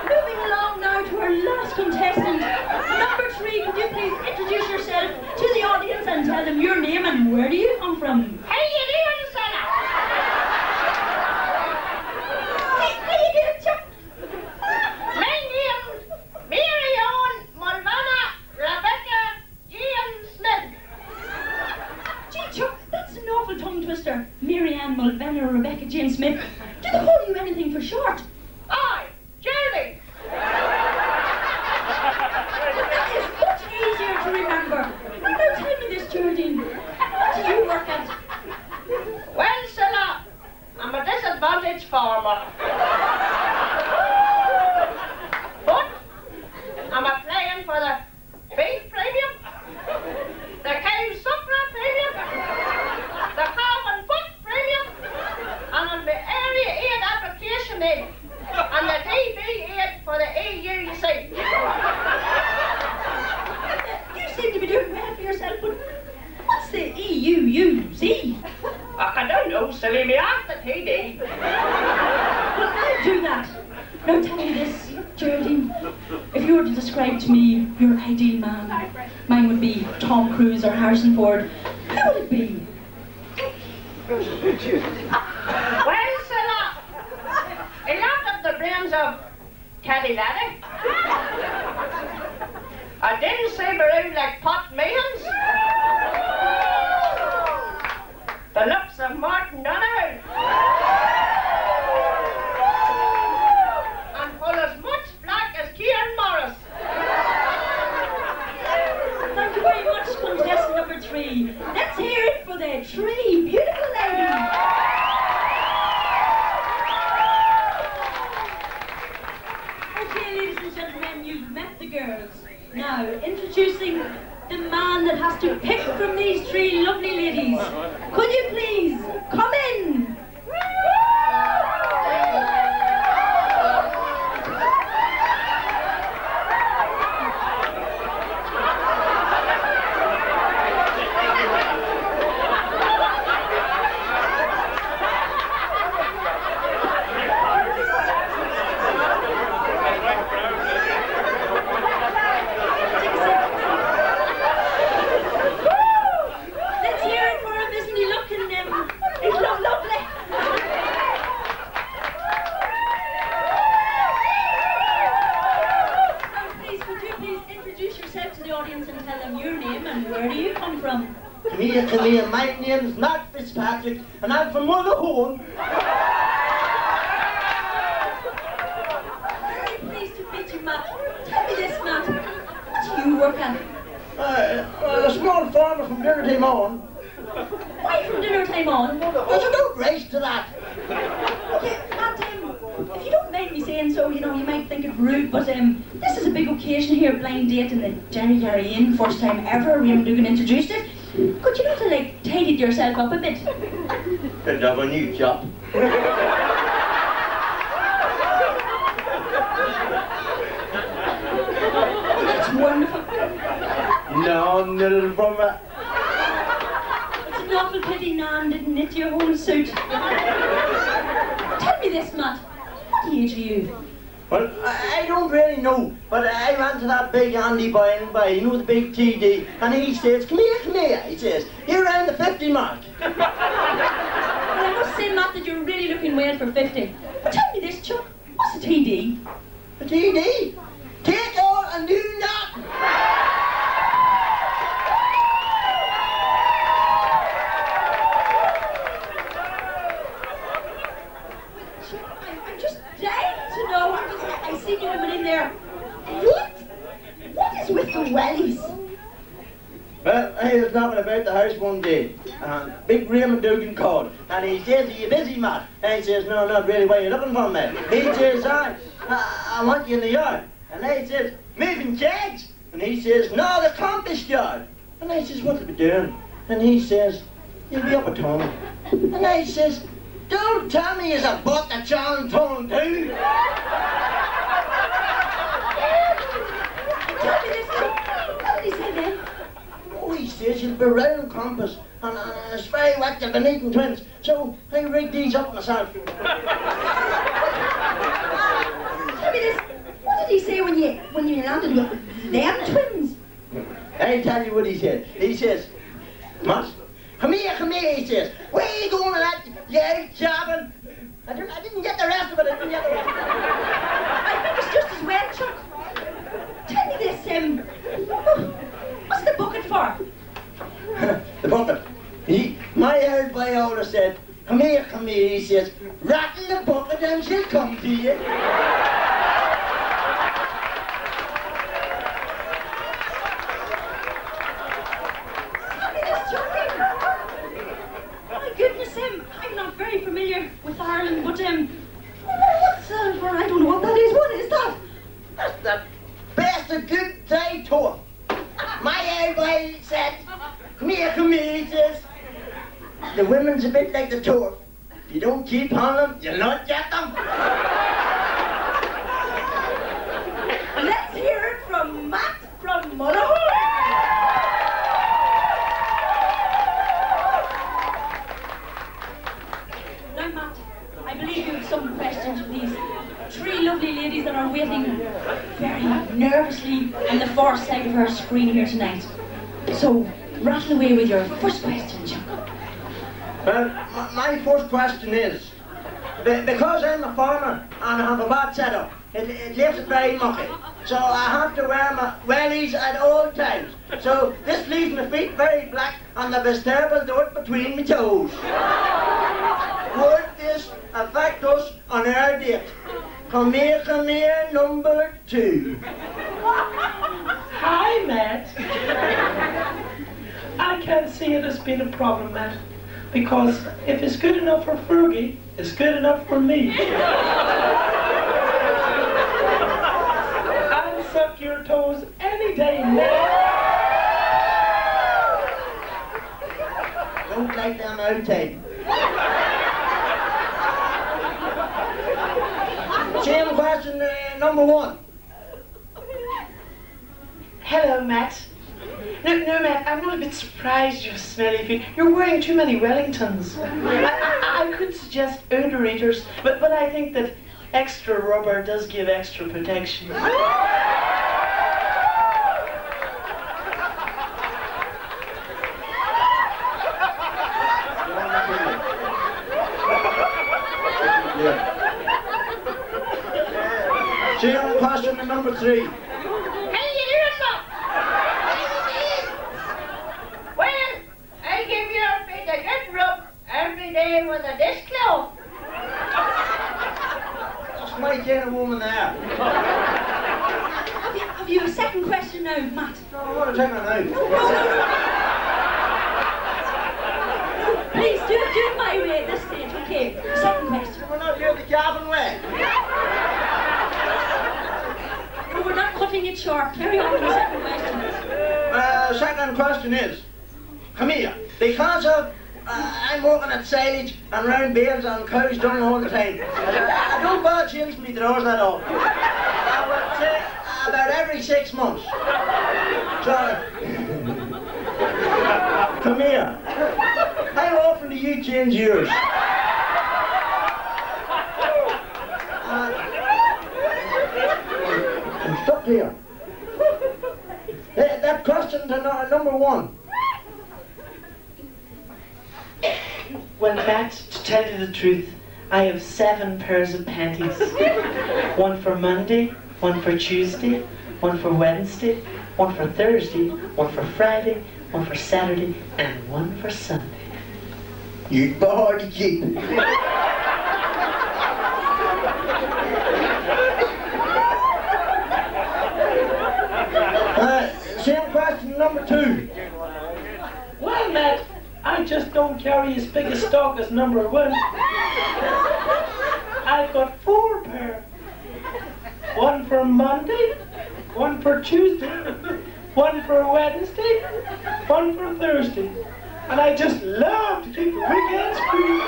Moving along now to our last contestant. Number 3, could you please introduce yourself to the audience and tell them your name and where do you come from? How you doing, fella? How you doing, Chuck? My name's Mary Ann Mulvanna Rebecca Ian Smith. Gee, Chuck, that's an awful tongue twister. Mary Ann Mulvanna or Rebecca Jane Smith. Do they call you anything for short? Aye, Jeremy. That is much easier to remember. Now tell me this, Geraldine. What do you work at? Well, Cilla, I'm a disadvantaged farmer. And the DB8 for the EU, you see. You seem to be doing well for yourself, but what's the EUUZ? I don't know, silly me, ask the TD. Well, I'll do that. Now tell me this, Geraldine. If you were to describe to me your ideal man, mine would be Tom Cruise or Harrison Ford. Who would it be? Well, Silla, he laughed at the brains of Teddy Laddie. I didn't say around like pot mayhems. The looks of Martin Donoghue. And full as much black as Kieran Morris. Thank you very much, contestant number 3. Let's hear it for the 3 beautiful ladies. Okay, ladies and gentlemen, you've met the girls. Now, introducing the man that has to pick from these 3 lovely ladies. Could you please come in? Let's hear it for him, isn't he looking he's lovely. Now please, would you please introduce yourself to the audience and tell them your name and where do you come from? Come here, my name's Matt Fitzpatrick, and I'm from Motherhone. Very pleased to meet you, Matt. Tell me this, Matt. What do you work at? A small farmer from dinner time on. Why from dinner time on? There's no race to that. Okay, Matt, if you don't mind me saying so, you might think it rude, but this is a big occasion here, blind date in the Derragarra Inn, first time ever. Raymond Dugan introduced it. Could you not have, tidied yourself up a bit? And have a new job. Oh, that's wonderful. No, little brother. It's an awful pity Nan didn't knit your own suit. Tell me this, Matt. What age are you? Well, I don't really know, but I ran to that big Andy by and by, the big TD, and he says, come here, he says, you're around the 50 mark. Well, I must say, Matt, that you're really looking well for 50. But tell me this, Chuck. What's a TD? A TD? Take all and do not. I'm just dying to know. I see you women in there. What is with the wellies? Well, I was knocking about the house one day, and big Raymond Dugan called, and he says, are you busy, Matt? And he says, no, not really, why are you looking for me? He says, I want you in the yard. And I says, moving kegs? And he says, no, the compost yard. And I says, what are we doing? And he says, you'll be up at Tommy. And I says, don't tell me he's a butt that John Tone too. Tell me this, Chuck. What did he say then? Oh, he says you'll be round compass, and it's very wet, you've been eating twins. So I rigged these up myself. Tell me this. What did he say when you landed with them twins? I tell you what he said. He says, Matt, come here, he says. Where are you going with that, you out jobbing? I didn't get the rest of it, I think it's just as well, Chuck. Tell me this, what's the bucket for? The bucket. My old boy always said, come here, he says, rattle the bucket and she'll come to you. My goodness, I'm not very familiar with Ireland, but what's I don't know what that is. What is that? That's the best of good day tour. My old boy said, come here, he says, the women's a bit like the tour. If you don't keep on them, you'll not get them. lovely ladies that are waiting very nervously on the far side of our screen here tonight. So, rattle away with your first question, Chuck. Well, my first question is, because I'm a farmer and I have a bad setup, it leaves it very mucky. So I have to wear my wellies at all times. So this leaves my feet very black and the best terrible dirt between my toes. Would this affect us on our date? Come here, number 2. Hi, Matt. I can't see it as being a problem, Matt. Because if it's good enough for Fergie, it's good enough for me. I'll suck your toes any day, Matt. Don't like them outside. Same question, number 1. Hello, Matt. No, Matt, I'm not a bit surprised you're smelly feet. You're wearing too many Wellingtons. I could suggest odorators, but I think that extra rubber does give extra protection. Same question, number 3. With a dishcloth. That's my kind of woman there. Have you a second question now, Matt? No, I want to take her now. No, please, do it my way at this stage, okay? Second question. We're not doing the cabin way. No, we're not cutting it short. Carry on with the second question. Second question is, come here, because of I'm working at silage and round bales and cows dung all the time. I don't bother changing my drawers at all. I would say about every 6 months. So, come here. How often do you change yours? I'm stuck here. That question to number 1. Well, Matt, to tell you the truth, I have 7 pairs of panties. One for Monday, one for Tuesday, one for Wednesday, one for Thursday, one for Friday, one for Saturday, and one for Sunday. You'd be hard to keep. Same question number 2. Well, Matt, I just don't carry as big a stock as number 1. I've got 4 pair. One for Monday, one for Tuesday, one for Wednesday, one for Thursday. And I just love to keep the weekends free.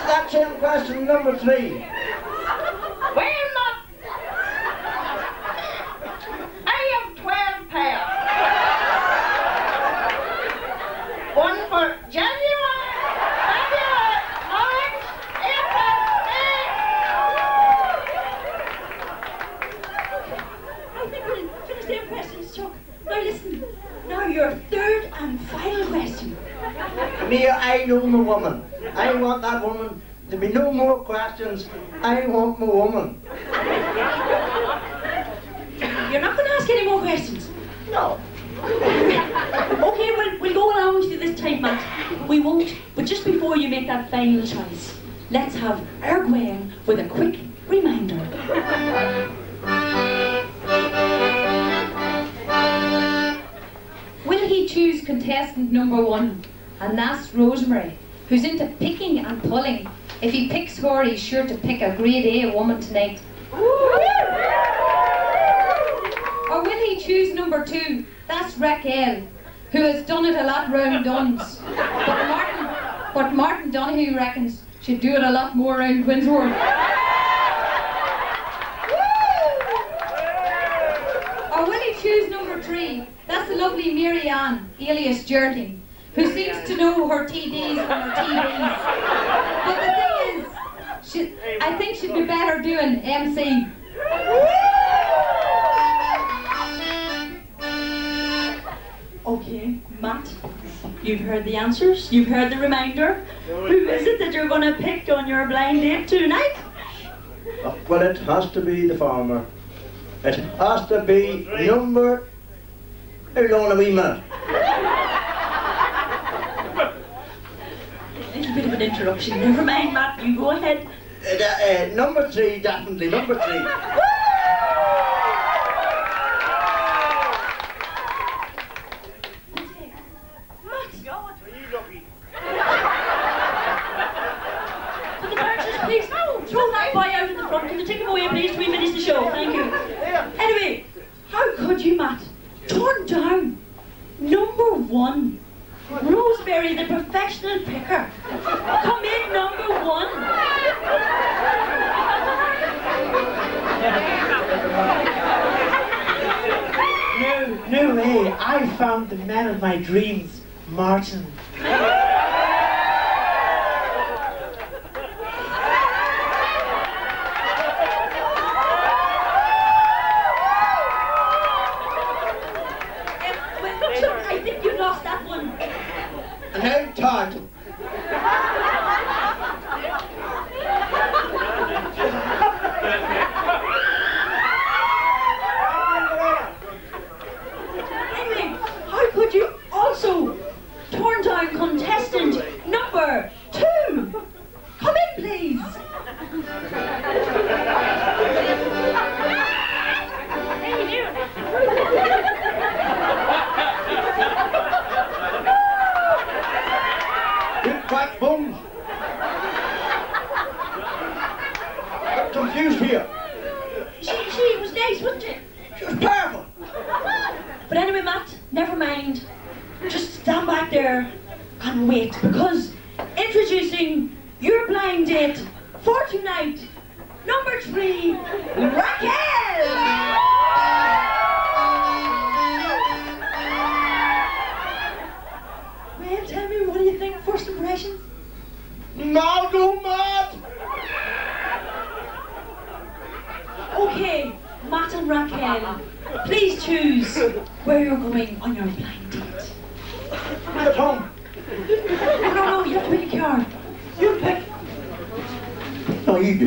That's same question number 3. Well, not. I have 12 pairs. One for January, February, March, April, May. I think we'll finish them questions, Chuck. Now listen, now your third and final question. Me, I know my woman. I want that woman. There'll be no more questions. I want my woman. You're not going to ask any more questions? No. Okay, we'll go along with you this time, Matt. We won't, but just before you make that final choice, let's have Ergwain with a quick reminder. Will he choose contestant number 1? And that's Rosemary, who's into picking and pulling. If he picks her, he's sure to pick a grade A woman tonight. Or will he choose number 2? That's Raquel, who has done it a lot round Duns. But Martin Donahue reckons she'd do it a lot more round Quinsworth. Or will we choose number 3? That's the lovely Mary Ann, alias Jerting, who seems to know her TDs from her TVs. But the thing is, I think she'd be better doing MC. Okay, Matt, you've heard the answers, you've heard the reminder. Who is it that you're going to pick on your blind date tonight? Well, it has to be the farmer. It has to be number... Hold on a wee minute. It's a bit of an interruption. Never mind, Matt, you go ahead. Number 3, definitely, number 3. Could the dancers please throw that boy out in the front? Can you take him away, please, to finish the show? Thank you. Anyway, how could you, Matt, turn down number 1? Rosemary, the professional picker. Come in, number 1. No way. I found the man of my dreams, Martin. I think you lost that one. And how tight. Anyway, how could you also turn down contestant number 2? Come in, please. Back bums. Confused here. She was nice, wasn't she? She was powerful. But anyway, Matt, never mind. Just stand back there and wait, because introducing your blind date for tonight, number 3, Raquel! Well, tell me, what do you think, first impressions? Now go mad. Okay, Matt and Raquel, please choose where you're going on your blind date. Me at home. No, you have to pick a card. You pick. No, you do.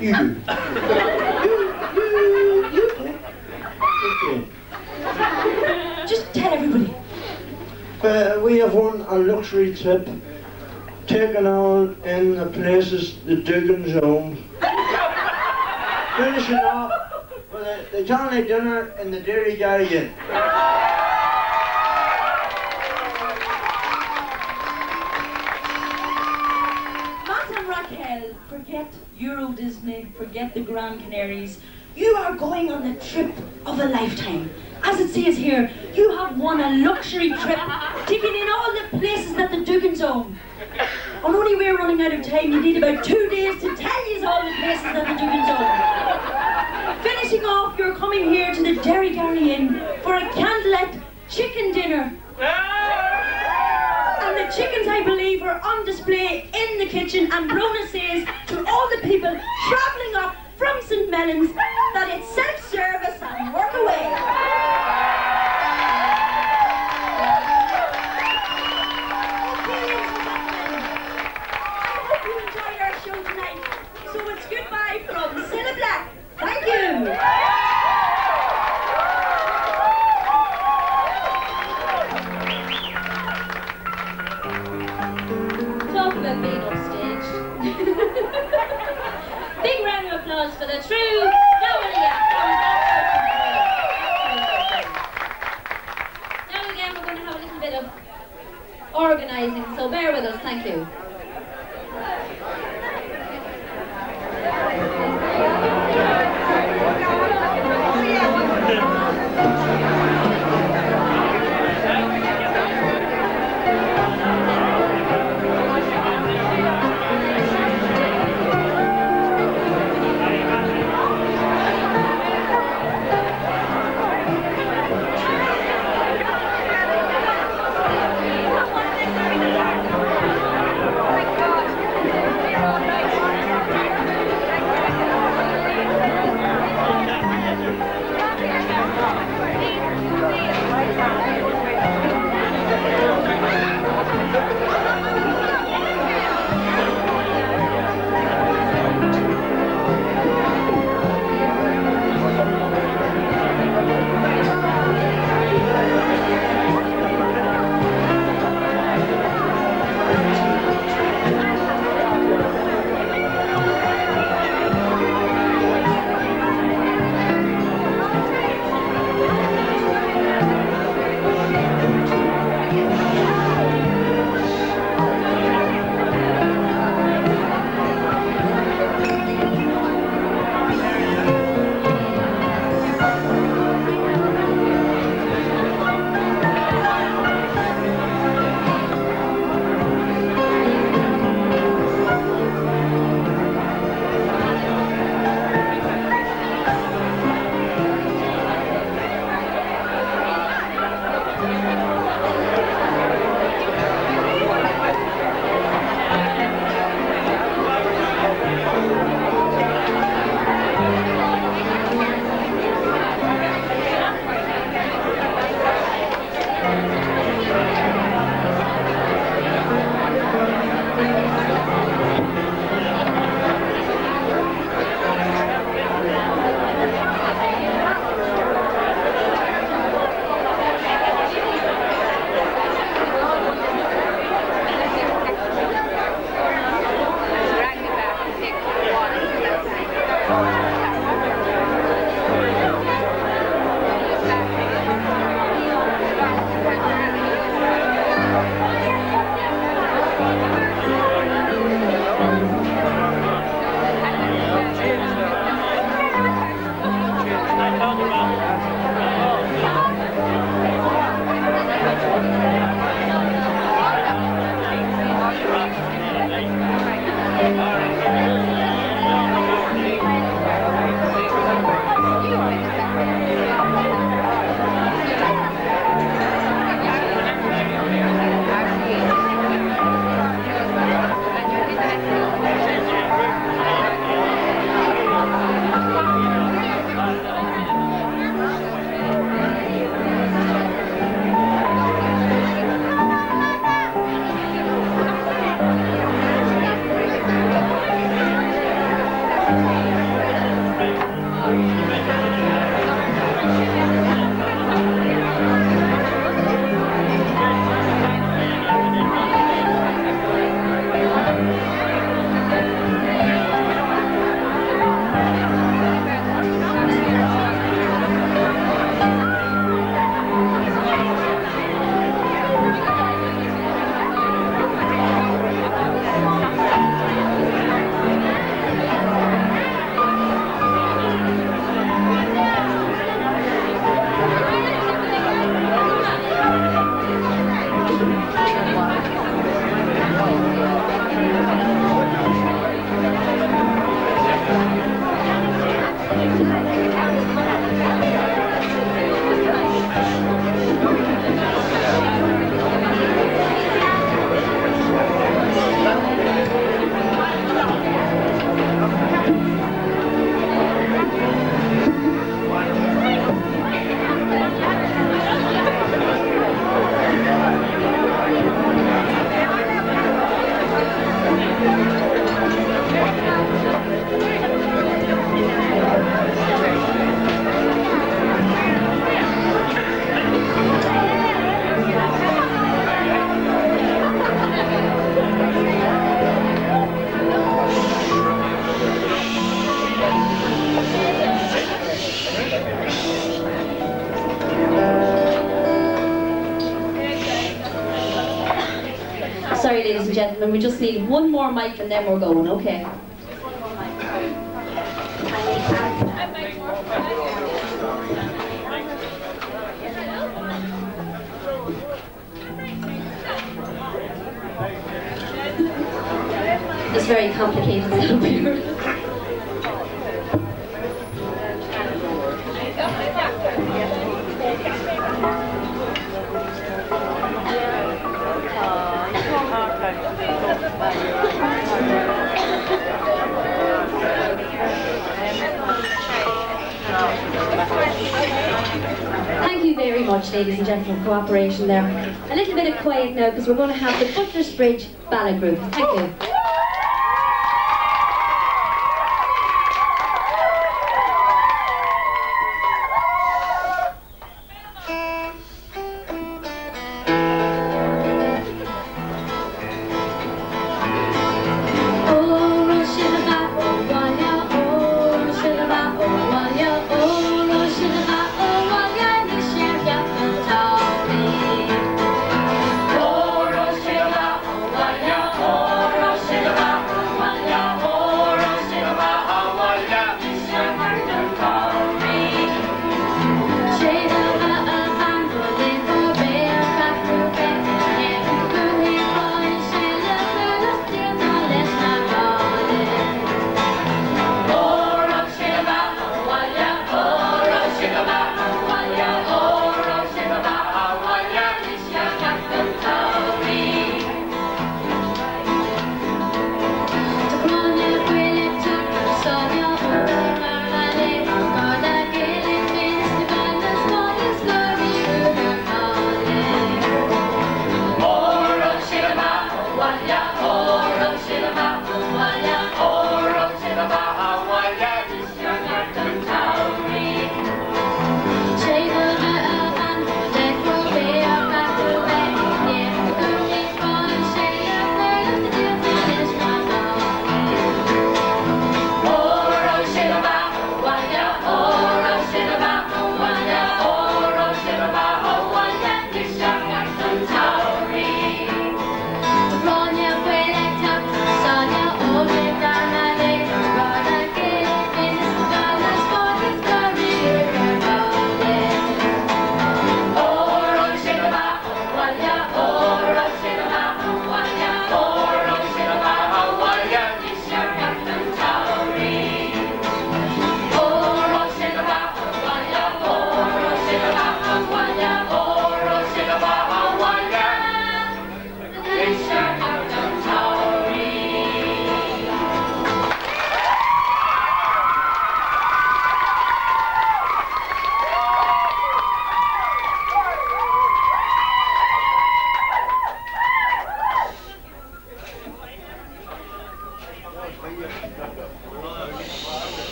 You do. You pick. Okay. Just tell everybody. We have won a luxury trip, taken on in the places the Dugan's home. Finishing off with the Johnny dinner in the Derragarra Inn. Matt and Raquel, forget Euro Disney, forget the Grand Canaries. You are going on the trip of a lifetime. As it says here, you have won a luxury trip, taking in all the places that the Dugan's own. And only we're running out of time, you need about 2 days to tell you all the places that the Dugan's own. Finishing off, you're coming here to the Derragarra Inn for a candlelit chicken dinner. And the chickens, I believe, are on display in the kitchen, and Brona says to all the people travelling up from St. Mellons that it's self-service and work away. Okay, ladies and gentlemen, I hope you enjoyed our show tonight. So it's goodbye from Cilla Black. Thank you. Talk about being upstaged. Big round of applause for the true Noelia from Butlersbridge. Now again, we're going to have a little bit of organising, so bear with us. Thank you. gentlemen. We just need one more mic and then we're going, okay? It's very complicated setup here. Thank you very much, ladies and gentlemen, for cooperation there. A little bit of quiet now because we're going to have the Butlersbridge Ballet Group. Thank you. Oh,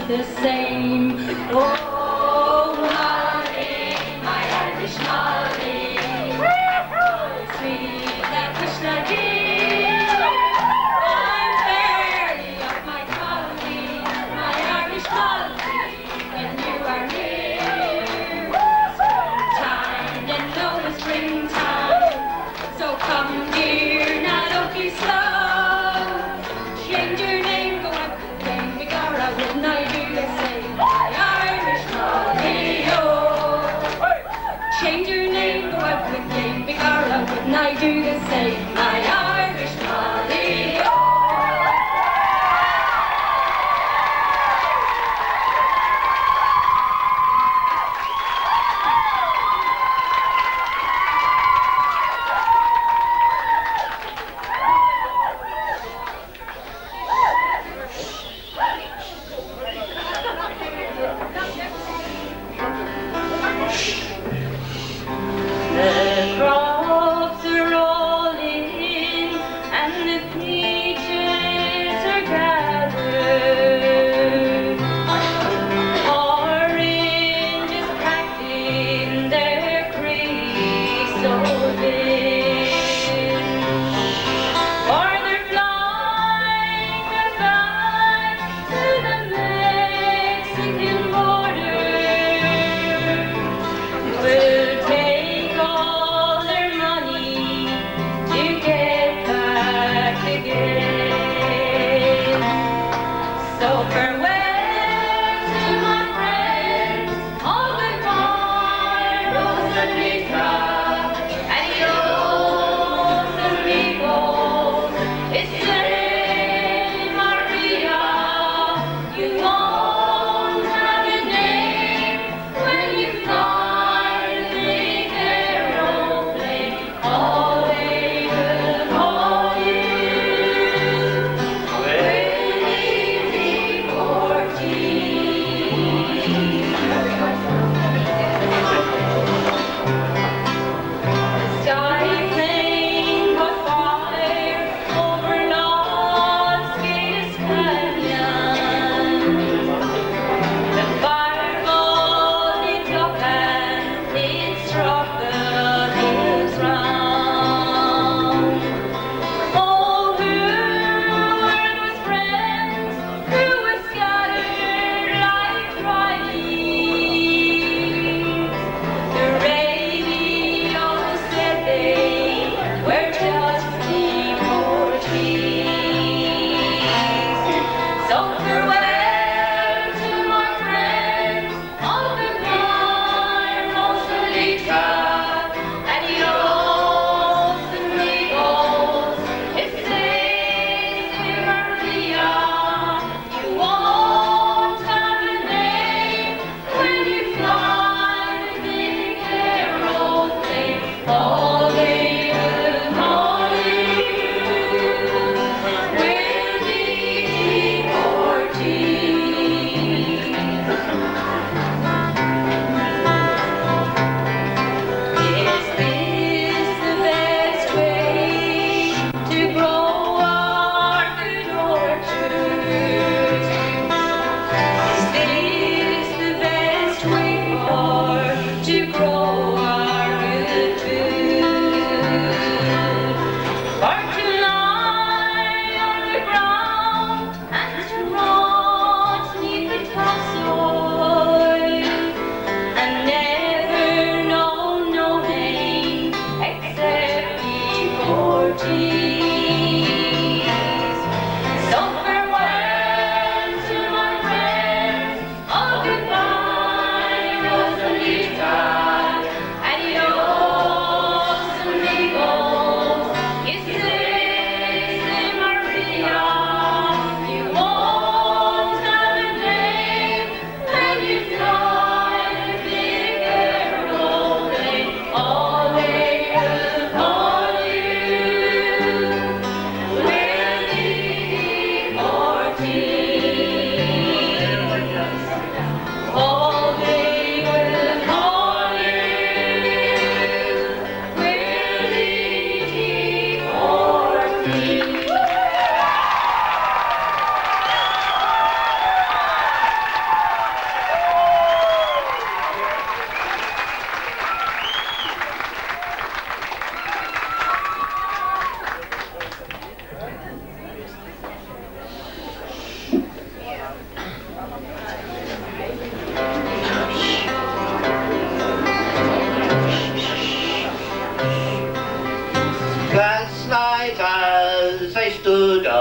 the same. Oh, Molly, my Irish Molly, sweet that Krishna dear. I'm fairly of my colony, my Irish colony, when you are near. Springtime, you know it's springtime, so come dear, now don't be slow. Change your name, go up to Derragarra, wouldn't I do the same? My Irish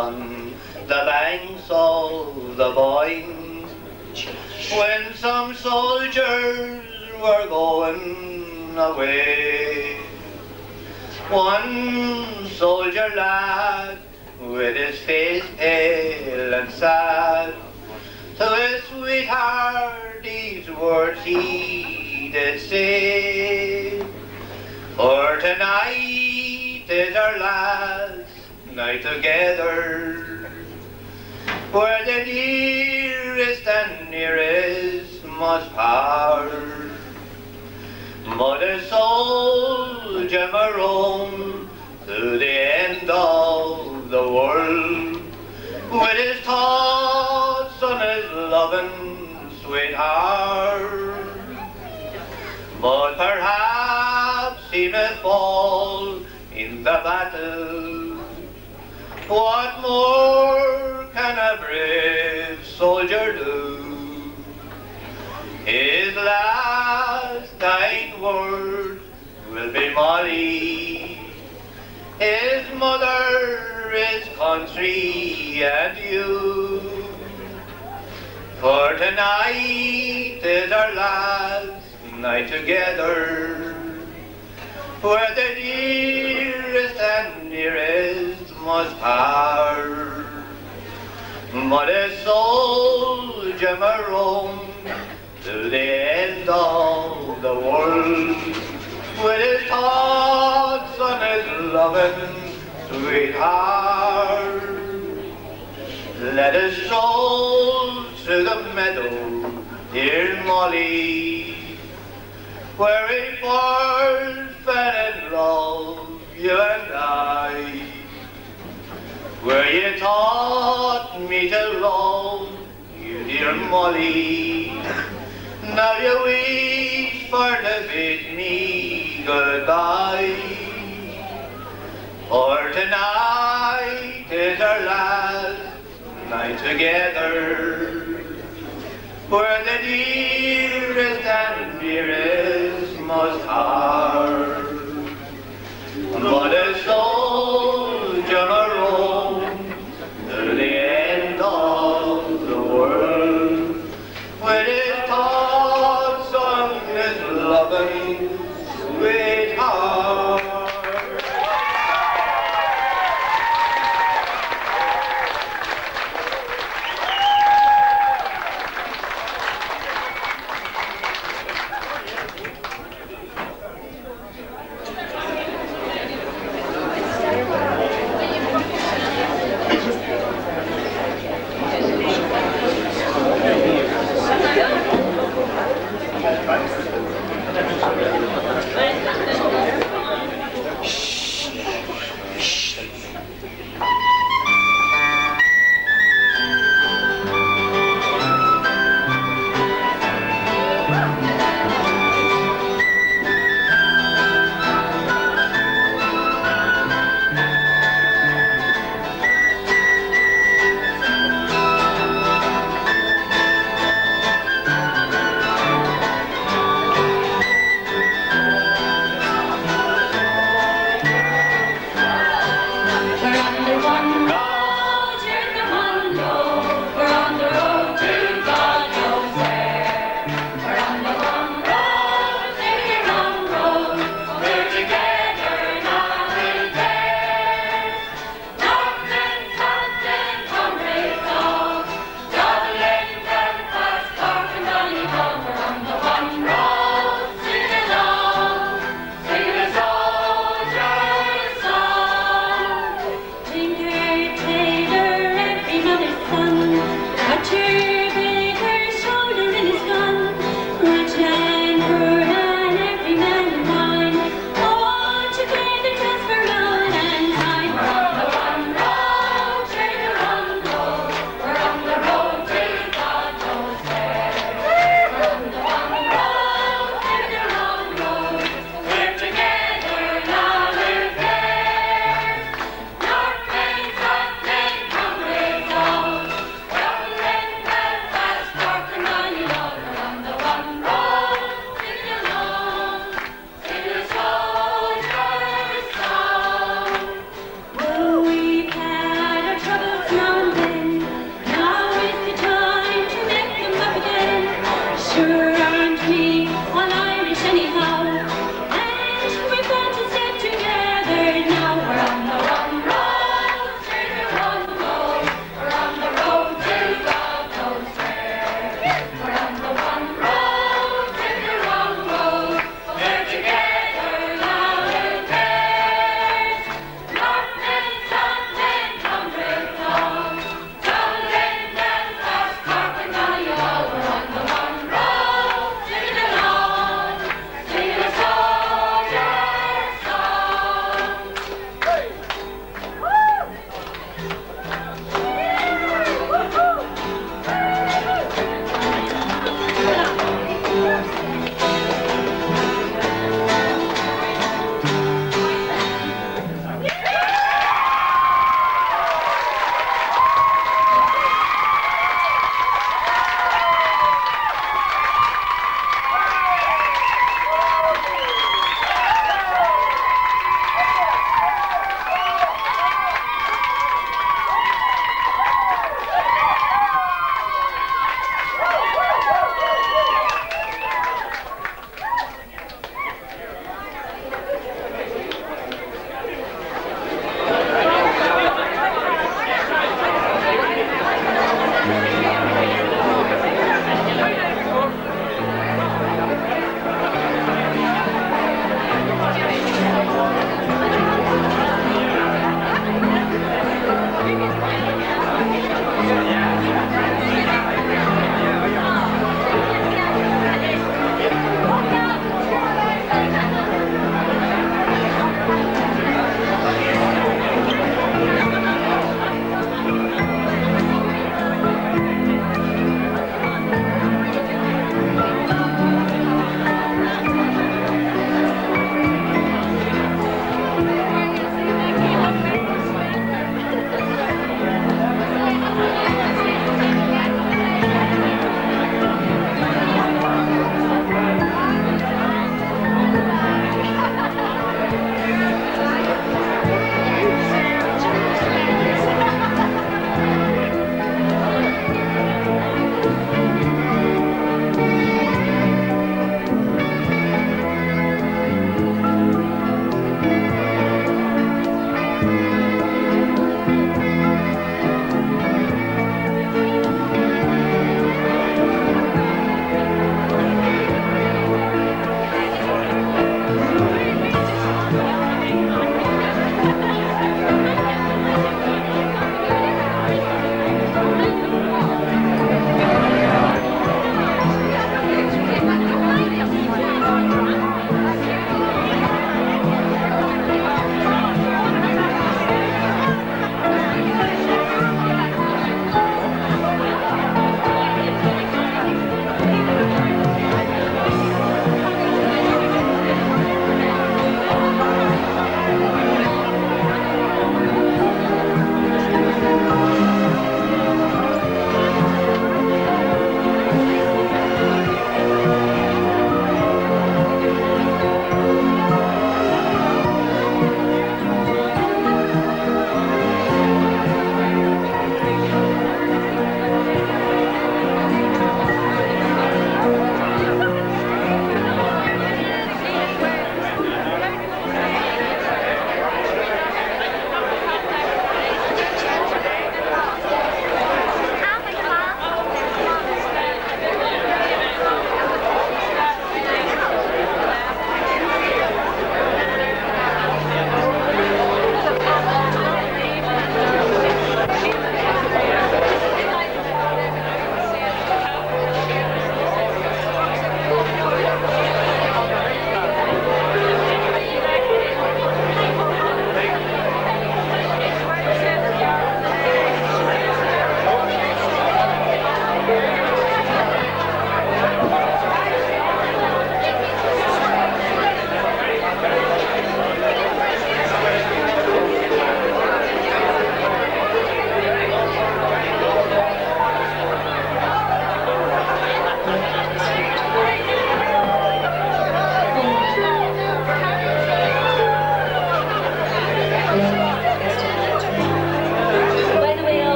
on the banks of the Boyne, when some soldiers were going away. One soldier lad, with his face pale and sad, to his sweetheart these words he did say, for tonight is our last night together, where the nearest and nearest must part. But a soldier may roam to the end of the world, with his thoughts on his loving sweetheart. But perhaps he may fall in the battle. What more can a brave soldier do? His last dying word will be Molly, his mother, his country, and you. For tonight is our last night together, where the dearest and nearest must part. But a soldier may roam to the end of the world, with his thoughts on his loving sweetheart. Let us stroll through the meadow, dear Molly, where we first fell in love, you and I, where you taught me to love you, dear Molly. Now you wish for to bid me goodbye, for tonight is our last night together, where the dearest and dearest must part. But a soldier may roam to the end of the world, with his thoughts on his loving sweetheart.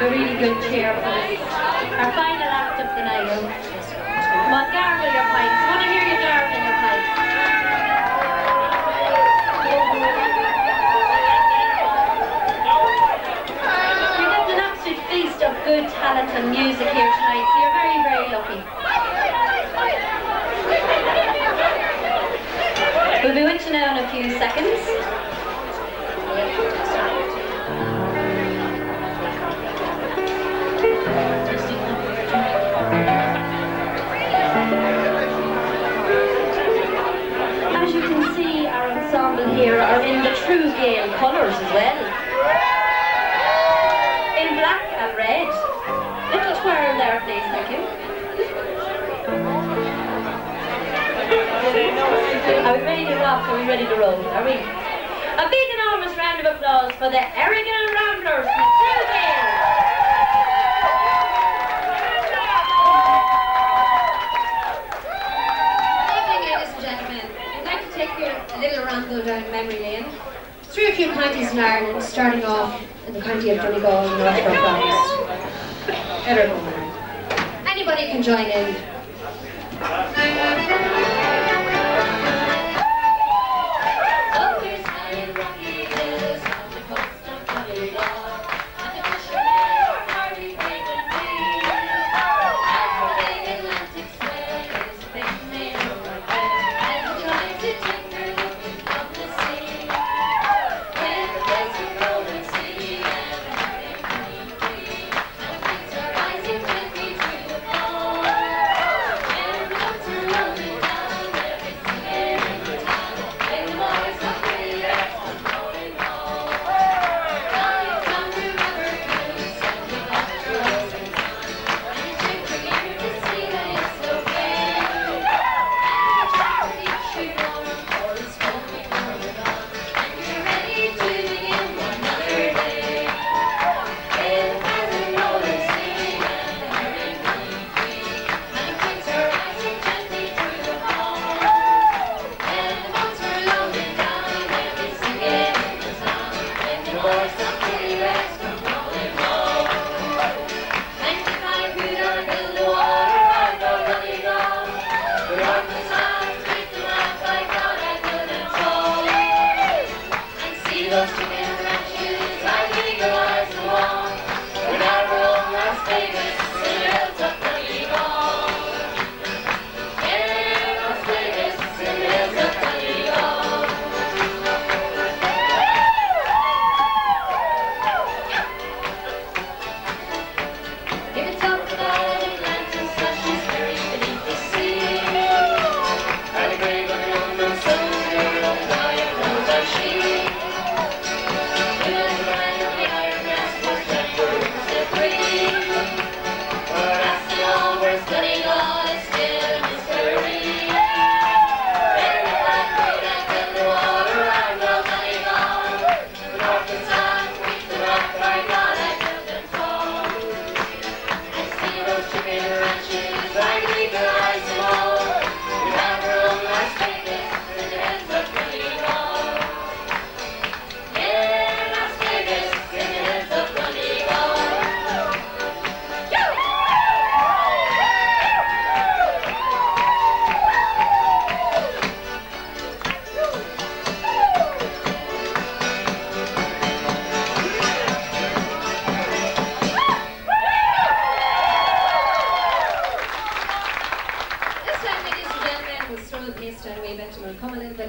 a really good cheer for this. Our final act of the night. Come on, gargle your pipes. I want to hear you gargling your pipes. We've got an absolute feast of good talent and music here tonight, so you're very, very lucky. We'll be with you now in a few seconds. As you can see, our ensemble here are in the true Gael colours as well. In black and red. Little twirl there, please, thank you. Are we ready to rock? Are we ready to roll? Are we? A big enormous round of applause for the Errigal Ramblers from True Gael. Ladies and gentlemen, I'd like to take you a little ramble down memory lane through a few counties in Ireland, starting off in the county of Donegal in North Belfast. Anybody can join in.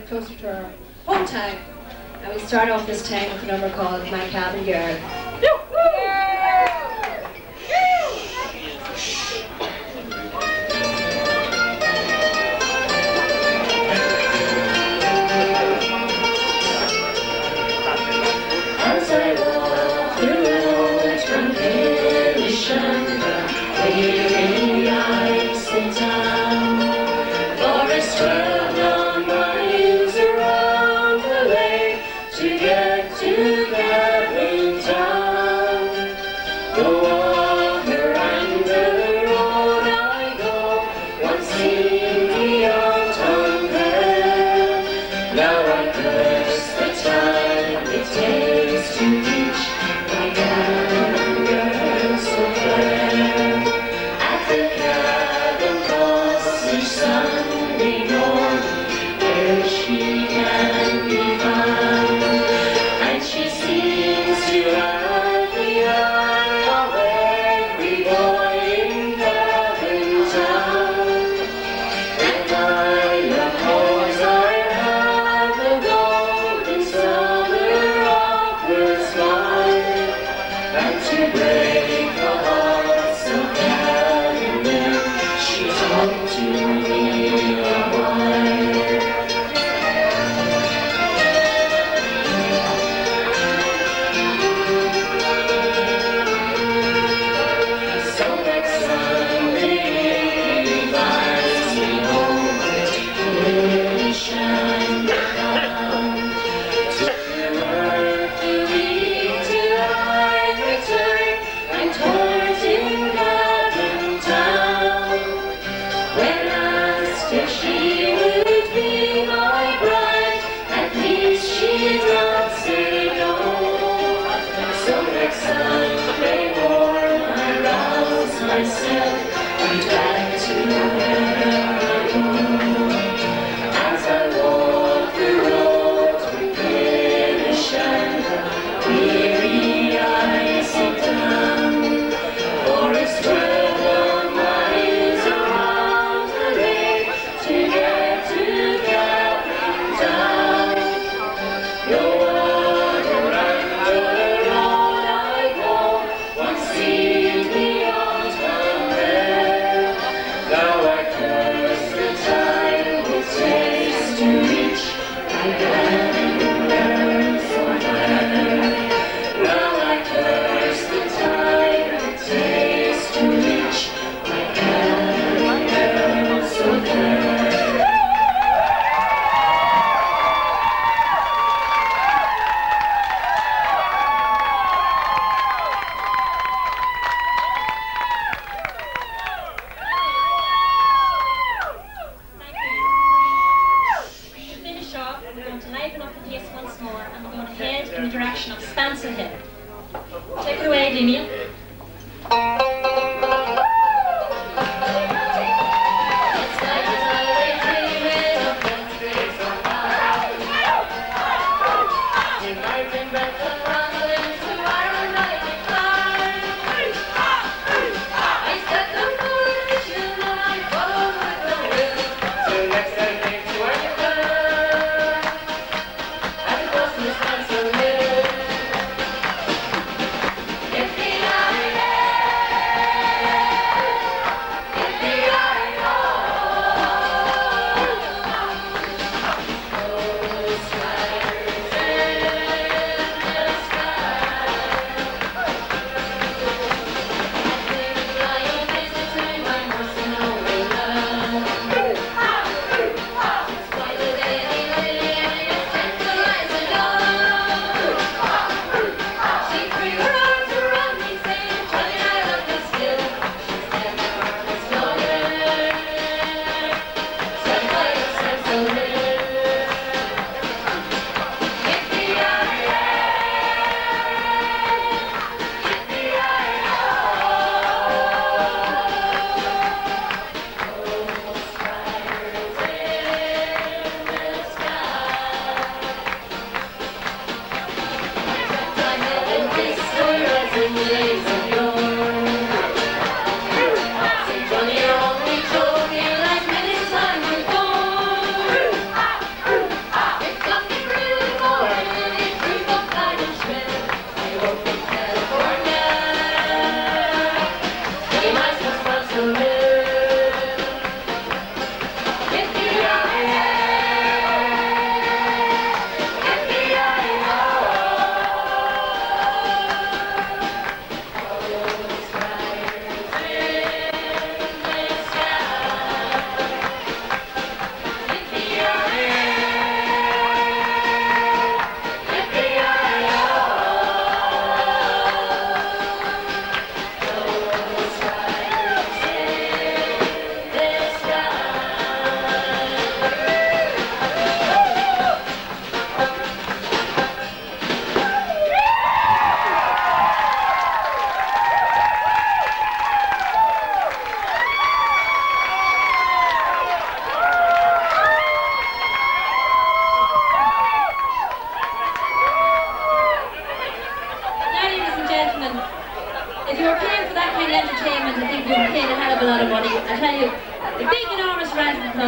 Closer to our hometown, and we start off this time with a number called My Cabin Girl. As I walk the roads from Killishandra, weary eyes in town, forest twirled on my hills around the lake to get to Cabin Town. The water and the road I go, once seen the autumn fair. Now I curse the time it takes to reach my cabin girl's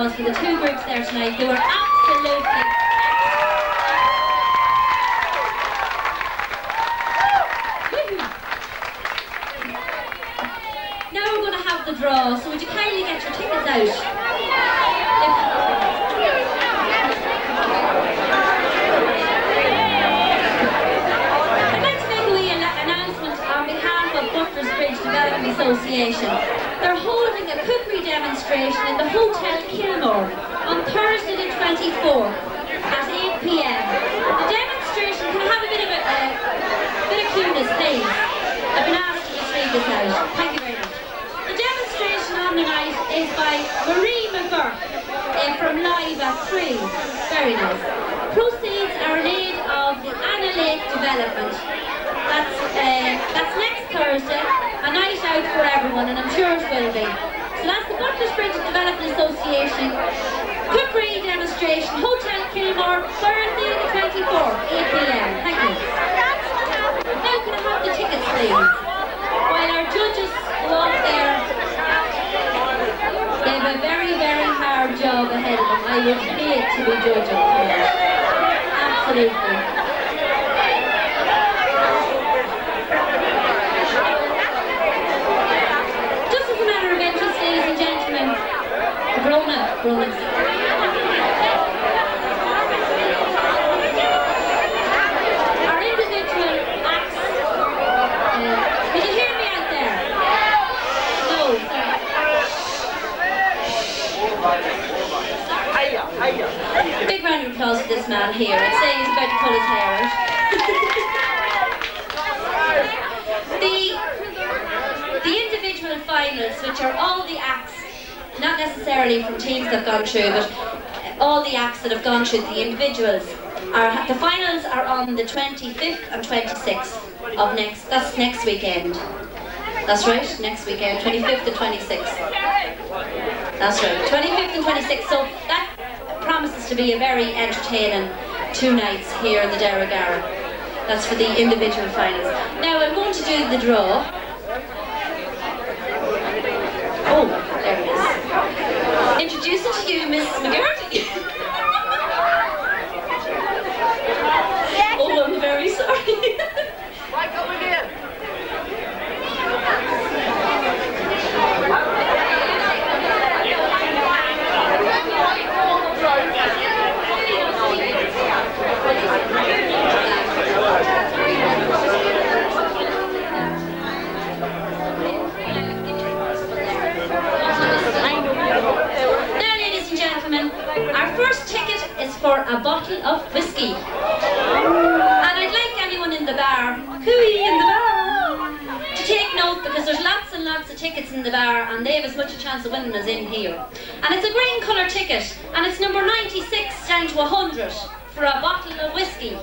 applause for the two groups there tonight who are absolutely have the draw, so would you kindly get your tickets out? I'd like to make a wee announcement on behalf of Butlersbridge Development Association. They're holding a cookery demonstration in the Hotel Kilmore on Thursday the 24th at 8 p.m. The demonstration can have a bit of cuteness, please. I've been asked to just read this out. Thank you very much. The demonstration on the night is by Marie McGurk from Live at 3. Very nice. Proceeds are in aid of the Anna Lake development. That's next Thursday, a night out for everyone, and I'm sure it will be. So that's the Butlersbridge Development Association cookery demonstration, Hotel Kilmore, Thursday the 24th, 8 p.m. Thank you. Now can I have the tickets, please? While our judges go up there, they have a very, very hard job ahead of them. I would hate to be judging for that. Absolutely. Just as a matter of interest, ladies and gentlemen, grown-ups. Our individual acts. Did you hear me out there? No, sorry. Big round of applause for this man here. I'd say he's about to pull his hair out. The individual finals, which are all the acts, not necessarily from teams that have gone through, but all the acts that have gone through, the individuals, the finals are on the 25th and 26th of that's next weekend. That's right, next weekend, 25th and 26th. That's right, 25th and 26th. So that promises to be a very entertaining 2 nights here in the Derragarra. That's for the individual finals. Now I'm going to do the draw. Oh, there it is. Introducing to you, Miss McGurty. Oh, I'm very sorry. Why come again? Now, ladies and gentlemen, our first ticket is for a bottle of whiskey. And I'd like anyone in the bar, hooey in the bar, to take note, because there's lots and lots of tickets in the bar and they have as much a chance of winning as in here. And it's a green colour ticket, and it's number 96 down to 100 for a bottle of whiskey.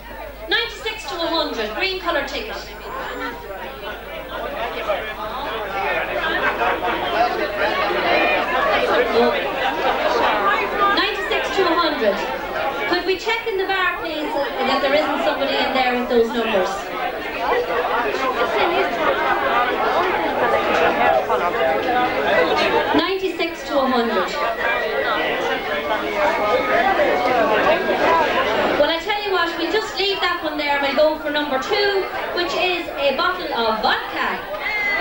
96 to 100, green colour ticket. Oh. 96 to 100. Could we check in the bar, please, that there isn't somebody in there with those numbers? 96 to 100. Well, I tell you what, we'll just leave that one there and we'll go for number 2, which is a bottle of vodka.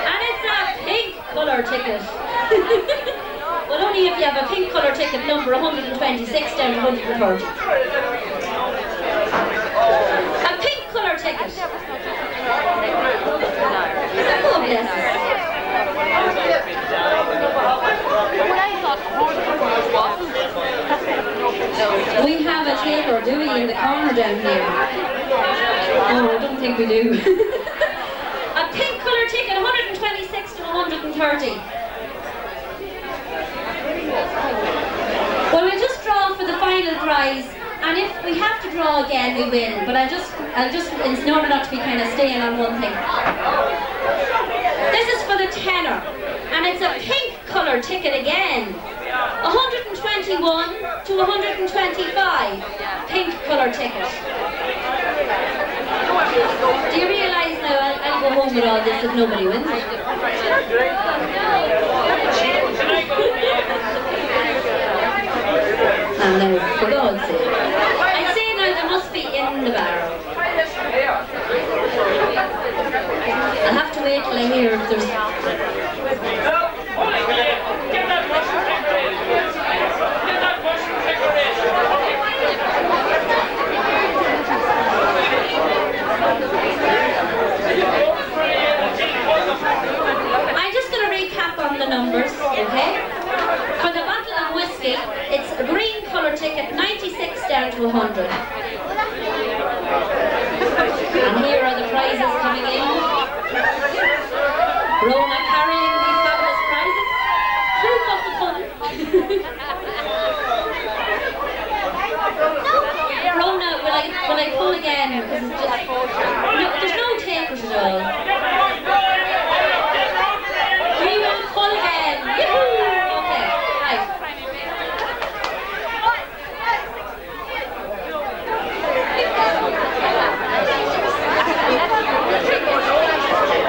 And it's a pink colour ticket. Well, only if you have a pink colour ticket, number 126 down to 130. A pink colour ticket. Oh, bless. We have a taker, do we, in the corner down here? Oh, I don't think we do. A pink colour ticket, 126 to 130. Well, we'll just draw for the final prize, and if we have to draw again, we will. But I'll just, in order not to be kind of staying on one thing. This is for the tenor, and it's a pink colour ticket again. 121 to 125. Pink colour ticket. Do you realise now I'll go home with all this if nobody wins it? And now, for God's sake. I'd say now there must be in the bar. I'll have to wait till I hear if there's... Rona carrying the fabulous prizes. Proof of the pudding. Rona, will I pull again? Because it's just... No, there's no takers at all. We will pull again. Yoo-hoo! Okay, right.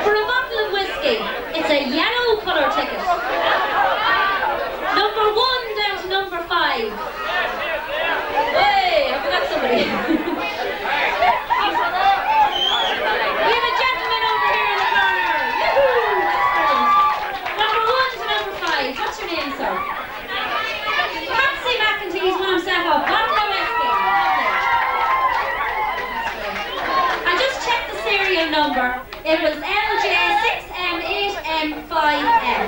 For a bottle of whiskey, it's a yellow colour ticket. Number 1 down to number 5. Hey, I forgot somebody. We have a gentleman over here in the corner. Yoo-hoo! That's brilliant. Number 1 to number 5. What's your name, sir? Patsy McEntee's one himself up. Bottle of whiskey. I just checked the serial number. It was LJ6M8M5F.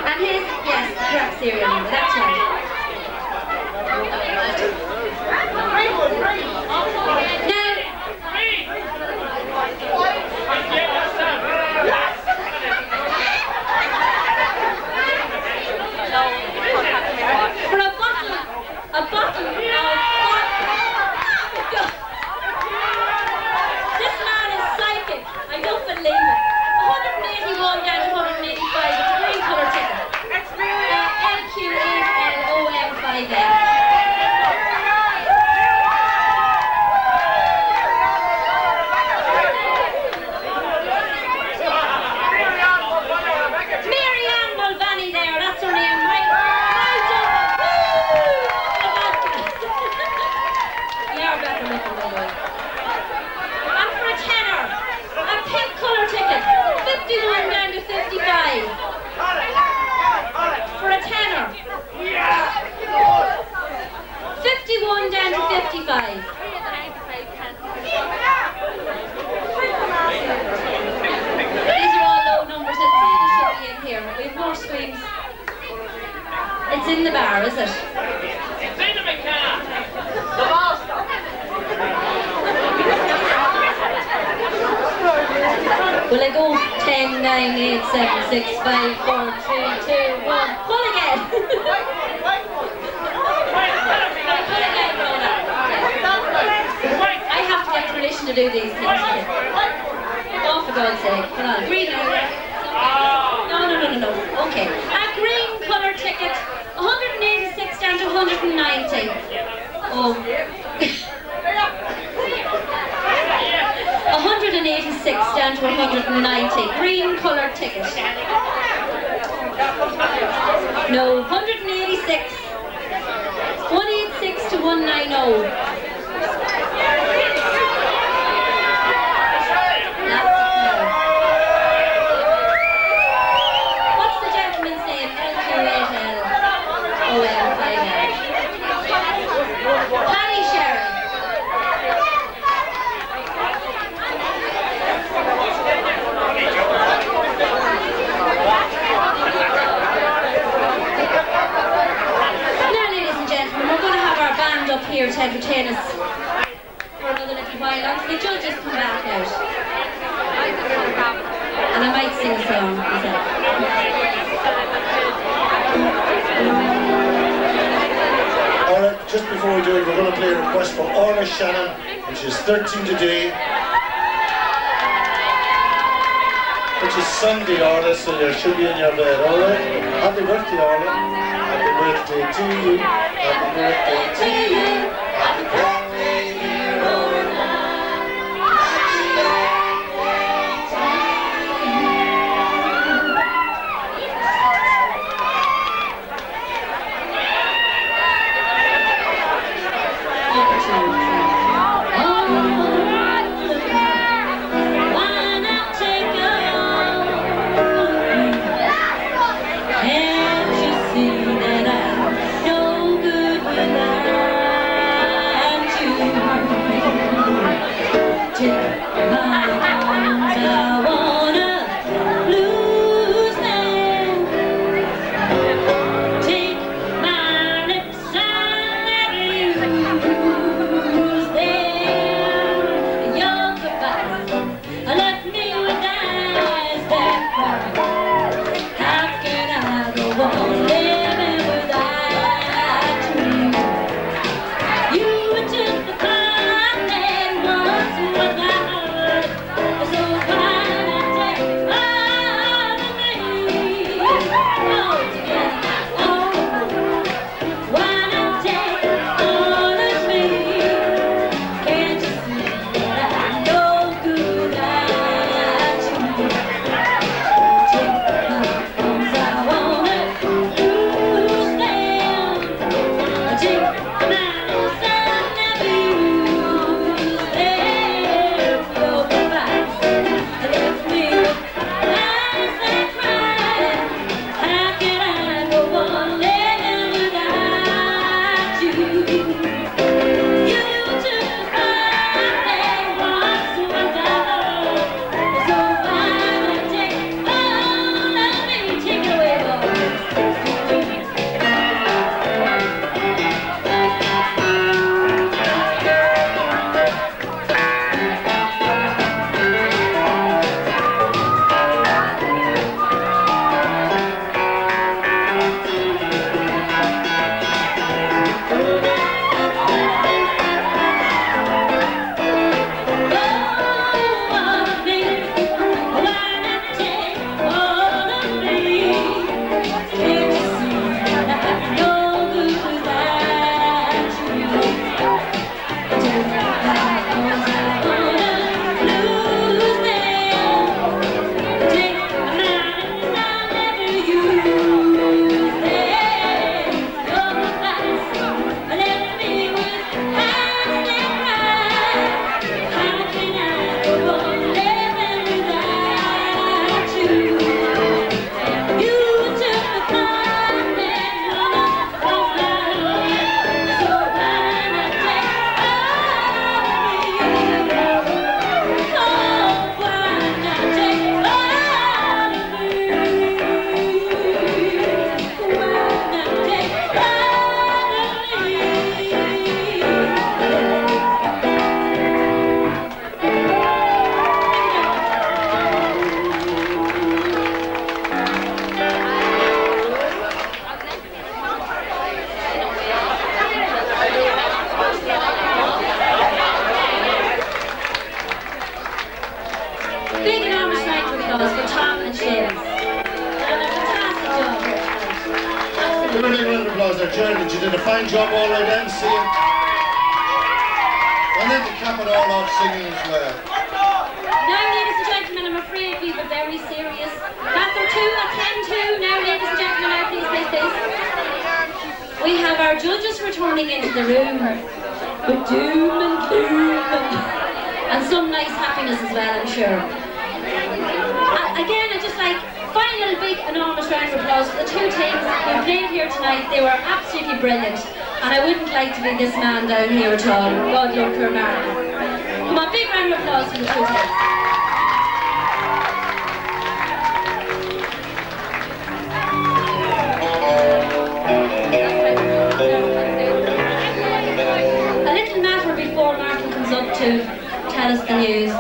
And his, yes, the correct serial number. That's right. Now, for a bottle of this man is psychic. I don't believe it. 181 down to 185. It's a green colour ticket. LQ8LOM5F. Marianne Mulvaney there, that's her name. Right done. Woo! You are better looking than me. And for a tenner, a pink colour ticket, 51 down to 55. For a tenner. 51 down to 55. These are all low numbers. It should be in here. We have more screens. It's in the bar, is it? It's in the car. The master. Will I go 10, 9, 8, 7, 6, 5, 4, 3, 2, 1. Pull again. Pull again, Rona. I have to get permission to do these things. Oh, for God's sake. Come on. Green. No. Okay. A green colour ticket. 186 down to 190. Oh. 186 down to 190. Green colour ticket. No, 186. 186 to 190. What's the gentleman's name? LQ8L OL5L. Paddy Sherry. Now, ladies and gentlemen, we're going to have our band up here to entertain us for another little while until the judges come back out. And I might sing a song myself. Alright, just before we do it, we're going to play a request for Orla Shannon, which is 13 today. Which is Sunday, Orla, so you should be in your bed, alright? Happy birthday, Orla. Happy birthday to you. Happy birthday to you. Happy birthday, dear Orla. Can't you see that I'm no good without Gerald, you did a fine job all right then, see you. And then to cap it all off singing as well. Now, ladies and gentlemen, I'm afraid we were very serious. After 2 at 10-2, now, ladies and gentlemen, now, please, please, please. We have our judges returning into the room with doom and gloom and some nice happiness as well, I'm sure. Again, I just like final big enormous round of applause for the two teams who played here tonight. They were absolutely brilliant, and I wouldn't like to be this man down here at all. God love poor Martin. Come on, big round of applause for the two teams. A little matter before Martin comes up to tell us the news.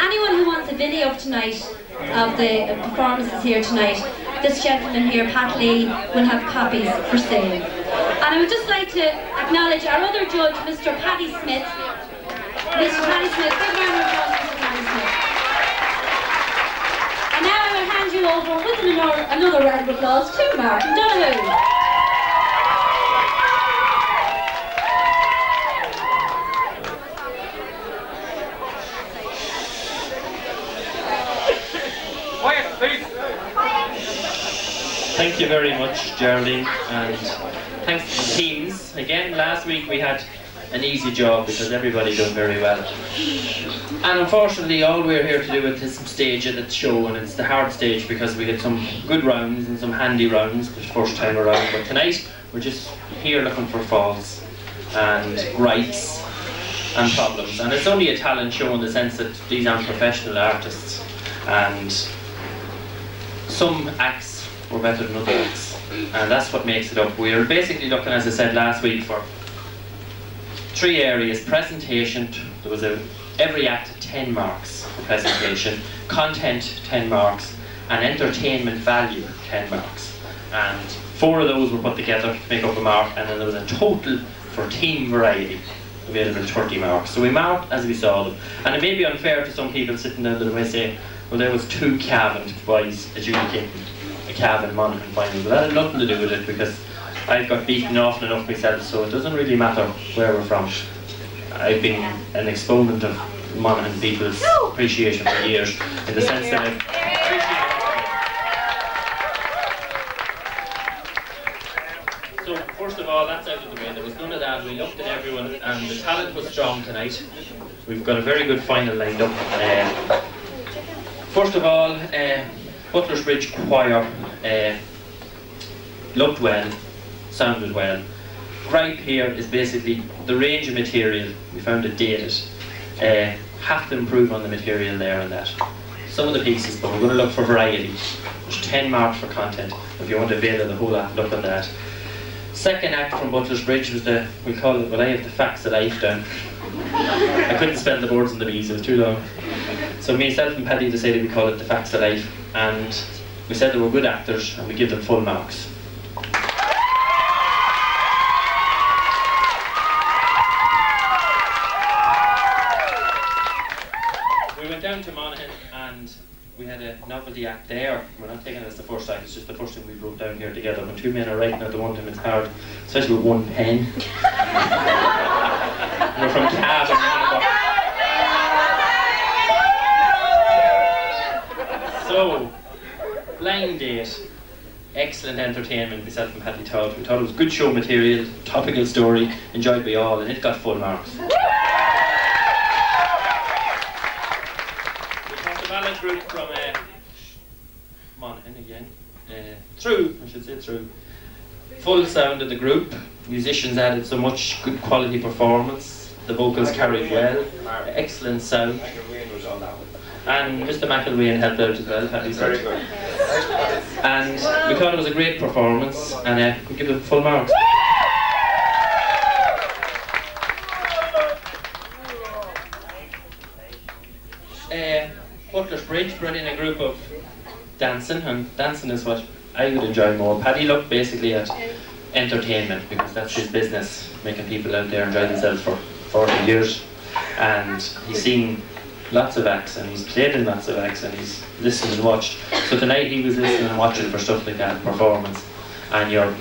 Anyone who wants a video of tonight, of the performances here tonight, this gentleman here, Pat Lee, will have copies for sale. And I would just like to acknowledge our other judge, Mr. Paddy Smith. Mr. Paddy Smith, big round of applause, Mr. Paddy Smith. And now I will hand you over with another round of applause to Martin Donoghue. Thank you very much, Geraldine, and thanks to the teams. Again, last week we had an easy job because everybody done very well. And unfortunately, all we're here to do is this stage of the show, and it's the hard stage because we had some good rounds and some handy rounds the first time around. But tonight, we're just here looking for faults and gripes and problems. And it's only a talent show in the sense that these aren't professional artists, and some acts were better than other acts, and that's what makes it up. We are basically looking, as I said last week, for 3 areas: presentation, there was every act 10 marks for presentation, content 10 marks, and entertainment value 10 marks. And 4 of those were put together to make up a mark, and then there was a total for team variety available 30 marks. So we marked as we saw them. And it may be unfair to some people sitting down there who may say, well, there was 2 Cavan boys adjudicating a Cavan Monaghan final, but that had nothing to do with it because I've got beaten often enough myself, so it doesn't really matter where we're from. I've been an exponent of Monaghan people's appreciation for years, in the sense that I've appreciated. So first of all, that's out of the way. There was none of that. We looked at everyone, and the talent was strong tonight. We've got a very good final lined up. First of all, Butlersbridge choir looked well, sounded well. Gripe here is basically the range of material. We found it dated. Have to improve on the material there and that. Some of the pieces, but we're going to look for variety. There's 10 marks for content. If you want to avail of the whole act, look on that. Second act from Butlersbridge was we call it, well, I have the facts of life down. I couldn't spell the words and the B's, it was too long. So myself and Paddy decided we call it the facts of life, and we said they were good actors and we give them full marks. We went down to Monaghan and we had a novelty act there. We're not taking it as the first act, it's just the first thing we wrote down here together. When 2 men are writing at the one time, it's hard, especially with one pen. We're from Cavan. So, blind date, excellent entertainment, myself and Paddy thought. We thought it was good show material, topical story, enjoyed by all, and it got full marks. We got the ballad group from Monaghan again. Through. Full sound of the group, musicians added so much good quality performance, the vocals carried well, excellent sound. And Mr. McElwain helped out as well, Paddy said. Very good. And we thought it was a great performance, and we give them full marks. Butlersbridge brought in a group of dancing, and dancing is what I would enjoy more. Paddy looked basically at entertainment because that's his business, making people out there enjoy themselves for 40 years. And he's seen lots of acts and he's played in lots of acts and he's listened and watched. So tonight he was listening and watching for stuff like that, performance. And your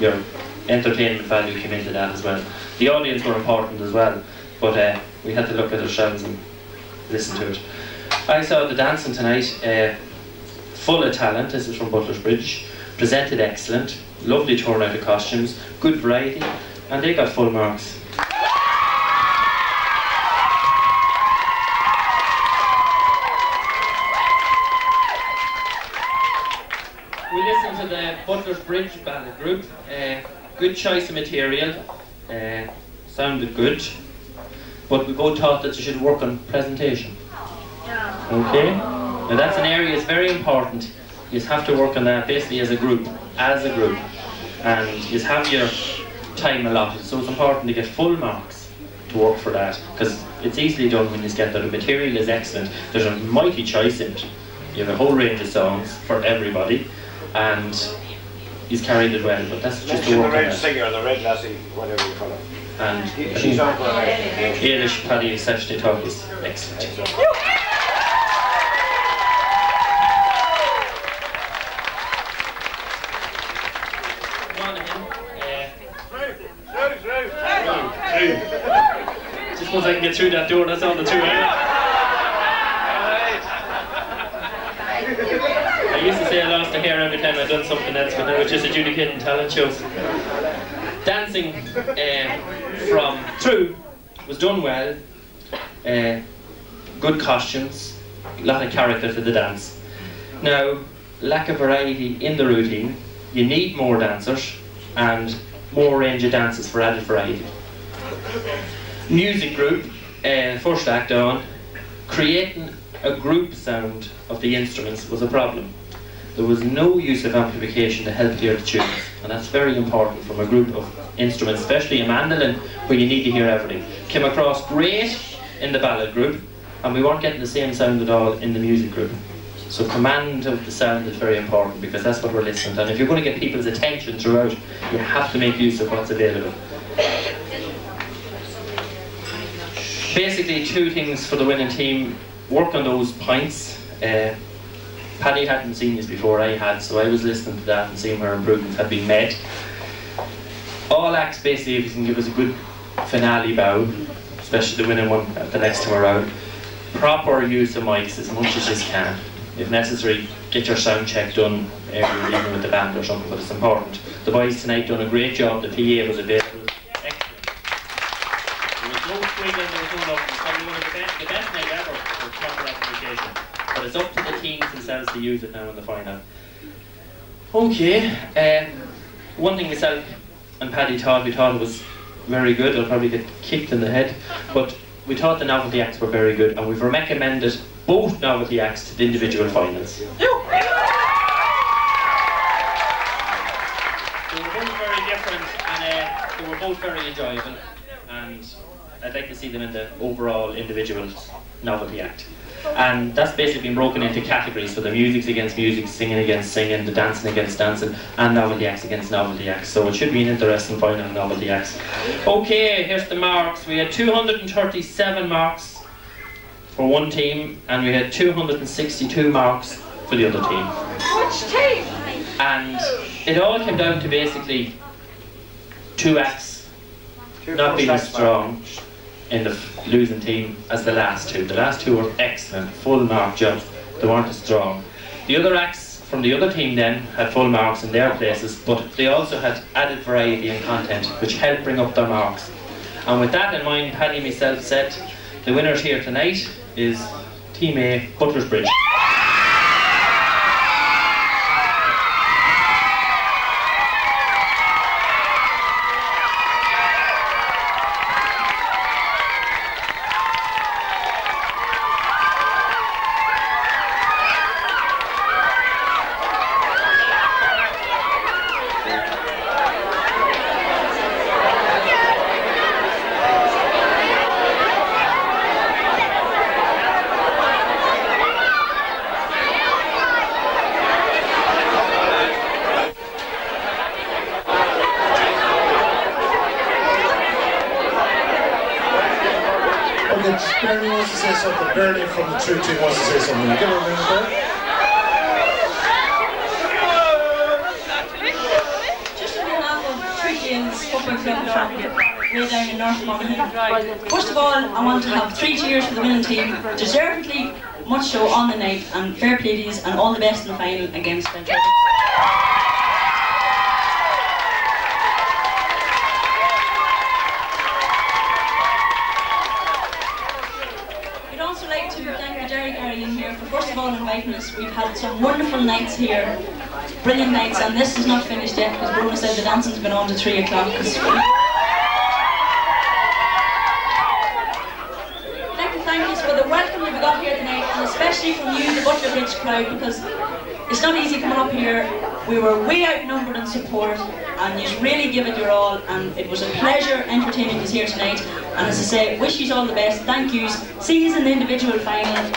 entertainment value came into that as well. The audience were important as well, but we had to look at ourselves and listen to it. I saw the dancing tonight, full of talent. This is from Butlersbridge, presented excellent, lovely turnout of costumes, good variety, and they got full marks. We listened to the Butlersbridge ballet group. Good choice of material, sounded good, but we both thought that you should work on presentation. Okay? Now that's an area that's very important. You have to work on that basically as a group, and you have your time allotted. So it's important to get full marks to work for that, because it's easily done when you get that. The material is excellent. There's a mighty choice in it. You have a whole range of songs for everybody, and he's carried it well. But that's just to work on that. The red singer, the red lassie, whatever you call her. And She's on for a Irish Paddy Sexty Talk is excellent. Just once I can get through that door, that's all the two. I used to say I lost a hair every time I'd done something else, but now it's just adjudicating talent shows. Dancing from True was done well. Good costumes, a lot of character to the dance. Now, lack of variety in the routine. You need more dancers and more range of dances for added variety. Music group, first act on, creating a group sound of the instruments was a problem. There was no use of amplification to help hear the tunes, and that's very important from a group of instruments, especially a mandolin, where you need to hear everything. Came across great in the ballad group, and we weren't getting the same sound at all in the music group. So command of the sound is very important, because that's what we're listening to. And if you're going to get people's attention throughout, you have to make use of what's available. Basically, two things for the winning team: work on those points. Paddy hadn't seen this before, I had, so I was listening to that and seeing where improvements had been made. All acts, basically, if you can give us a good finale bow, especially the winning one at the next time around. Proper use of mics as much as you can. If necessary, get your sound check done every evening with the band or something, but it's important. The boys tonight done a great job. The PA was available. Excellent. There was no squiggling, there was no nothing. It's probably one of the best night ever for proper application. But it's up to the teams themselves to use it now in the final. Okay, one thing myself and Paddy thought, we thought it was very good. I'll probably get kicked in the head, but we thought the novelty acts were very good, and we've recommended both novelty acts to the individual finals. They were both very different, and they were both very enjoyable, and I'd like to see them in the overall individual novelty act. And that's basically been broken into categories, so the music's against music, singing against singing, the dancing against dancing, and novelty acts against novelty acts. So it should be an interesting final of novelty acts. Okay, here's the marks. We had 237 marks for one team, and we had 262 marks for the other team. Which team? And it all came down to basically two acts not being as strong in the losing team as the last two. The last two were excellent, full mark jobs. They weren't as strong. The other acts from the other team then had full marks in their places, but they also had added variety and content, which helped bring up their marks. And with that in mind, Paddy and myself said the winners here tonight is Team A, Butlersbridge. Bernie wants to say something. Bernie from the True Team wants to say something. Give her a minute there. Just on behalf of True Team, Club from way down in North Monaghan. First of all, I want to have 3 cheers for the winning team, deservedly much so on the night, and fair play to yous, and all the best in the final against Butlersbridge. We'd also like to thank the Derragarra in here for first of all inviting us. We've had some wonderful nights here, brilliant nights, and this is not finished yet because Bruno said the dancing's been on to 3 o'clock. Thank you for the welcome that we got here tonight, and especially from you, the Butlersbridge crowd, because it's not easy coming up here. We were way outnumbered in support, and you really give it your all, and it was a pleasure entertaining us here tonight. And as I say, wish you all the best. Thank yous. See you in the individual final.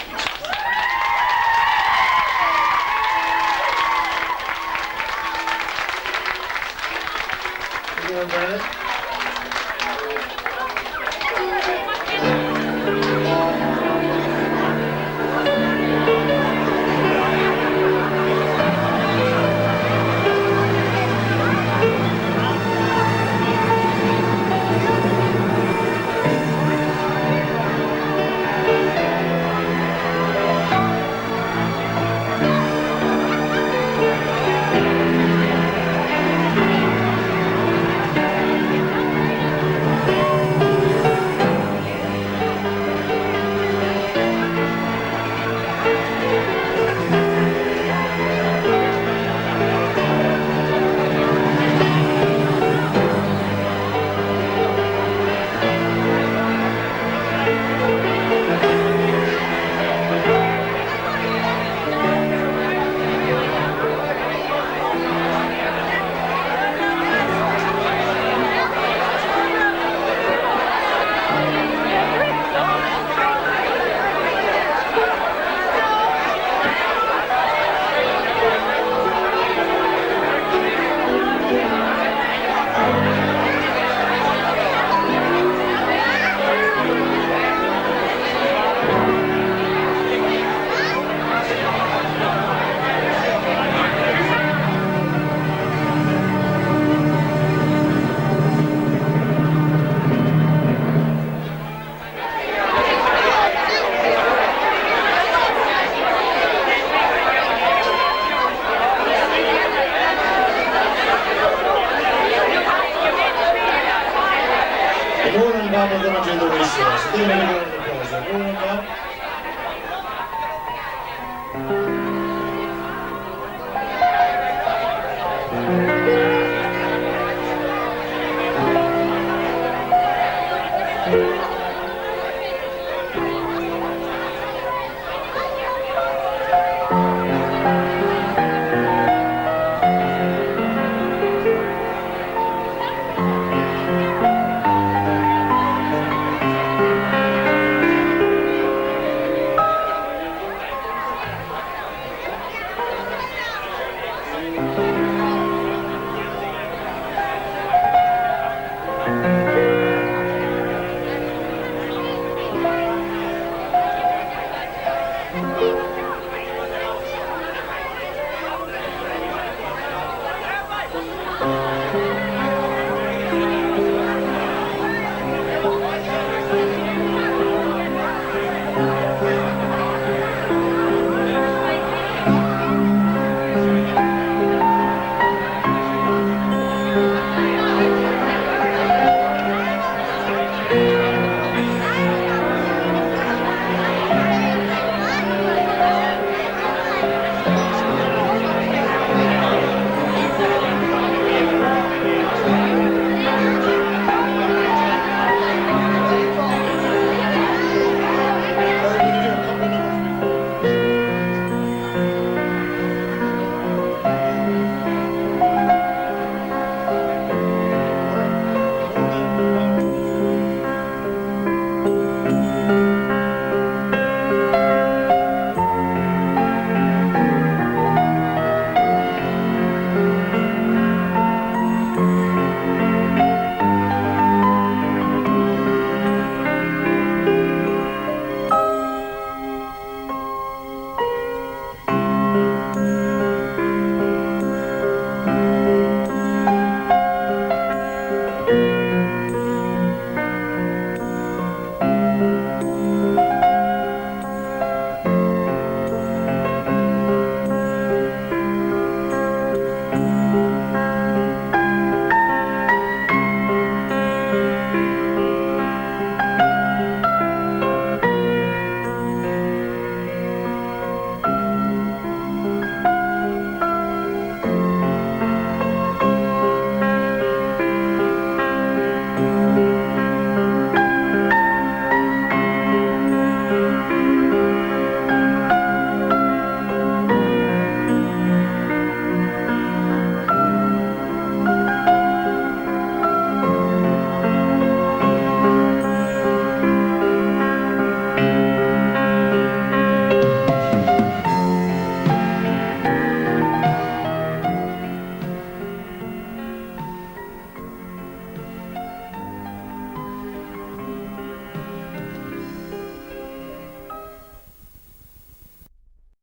More than Bob are going to do the resource.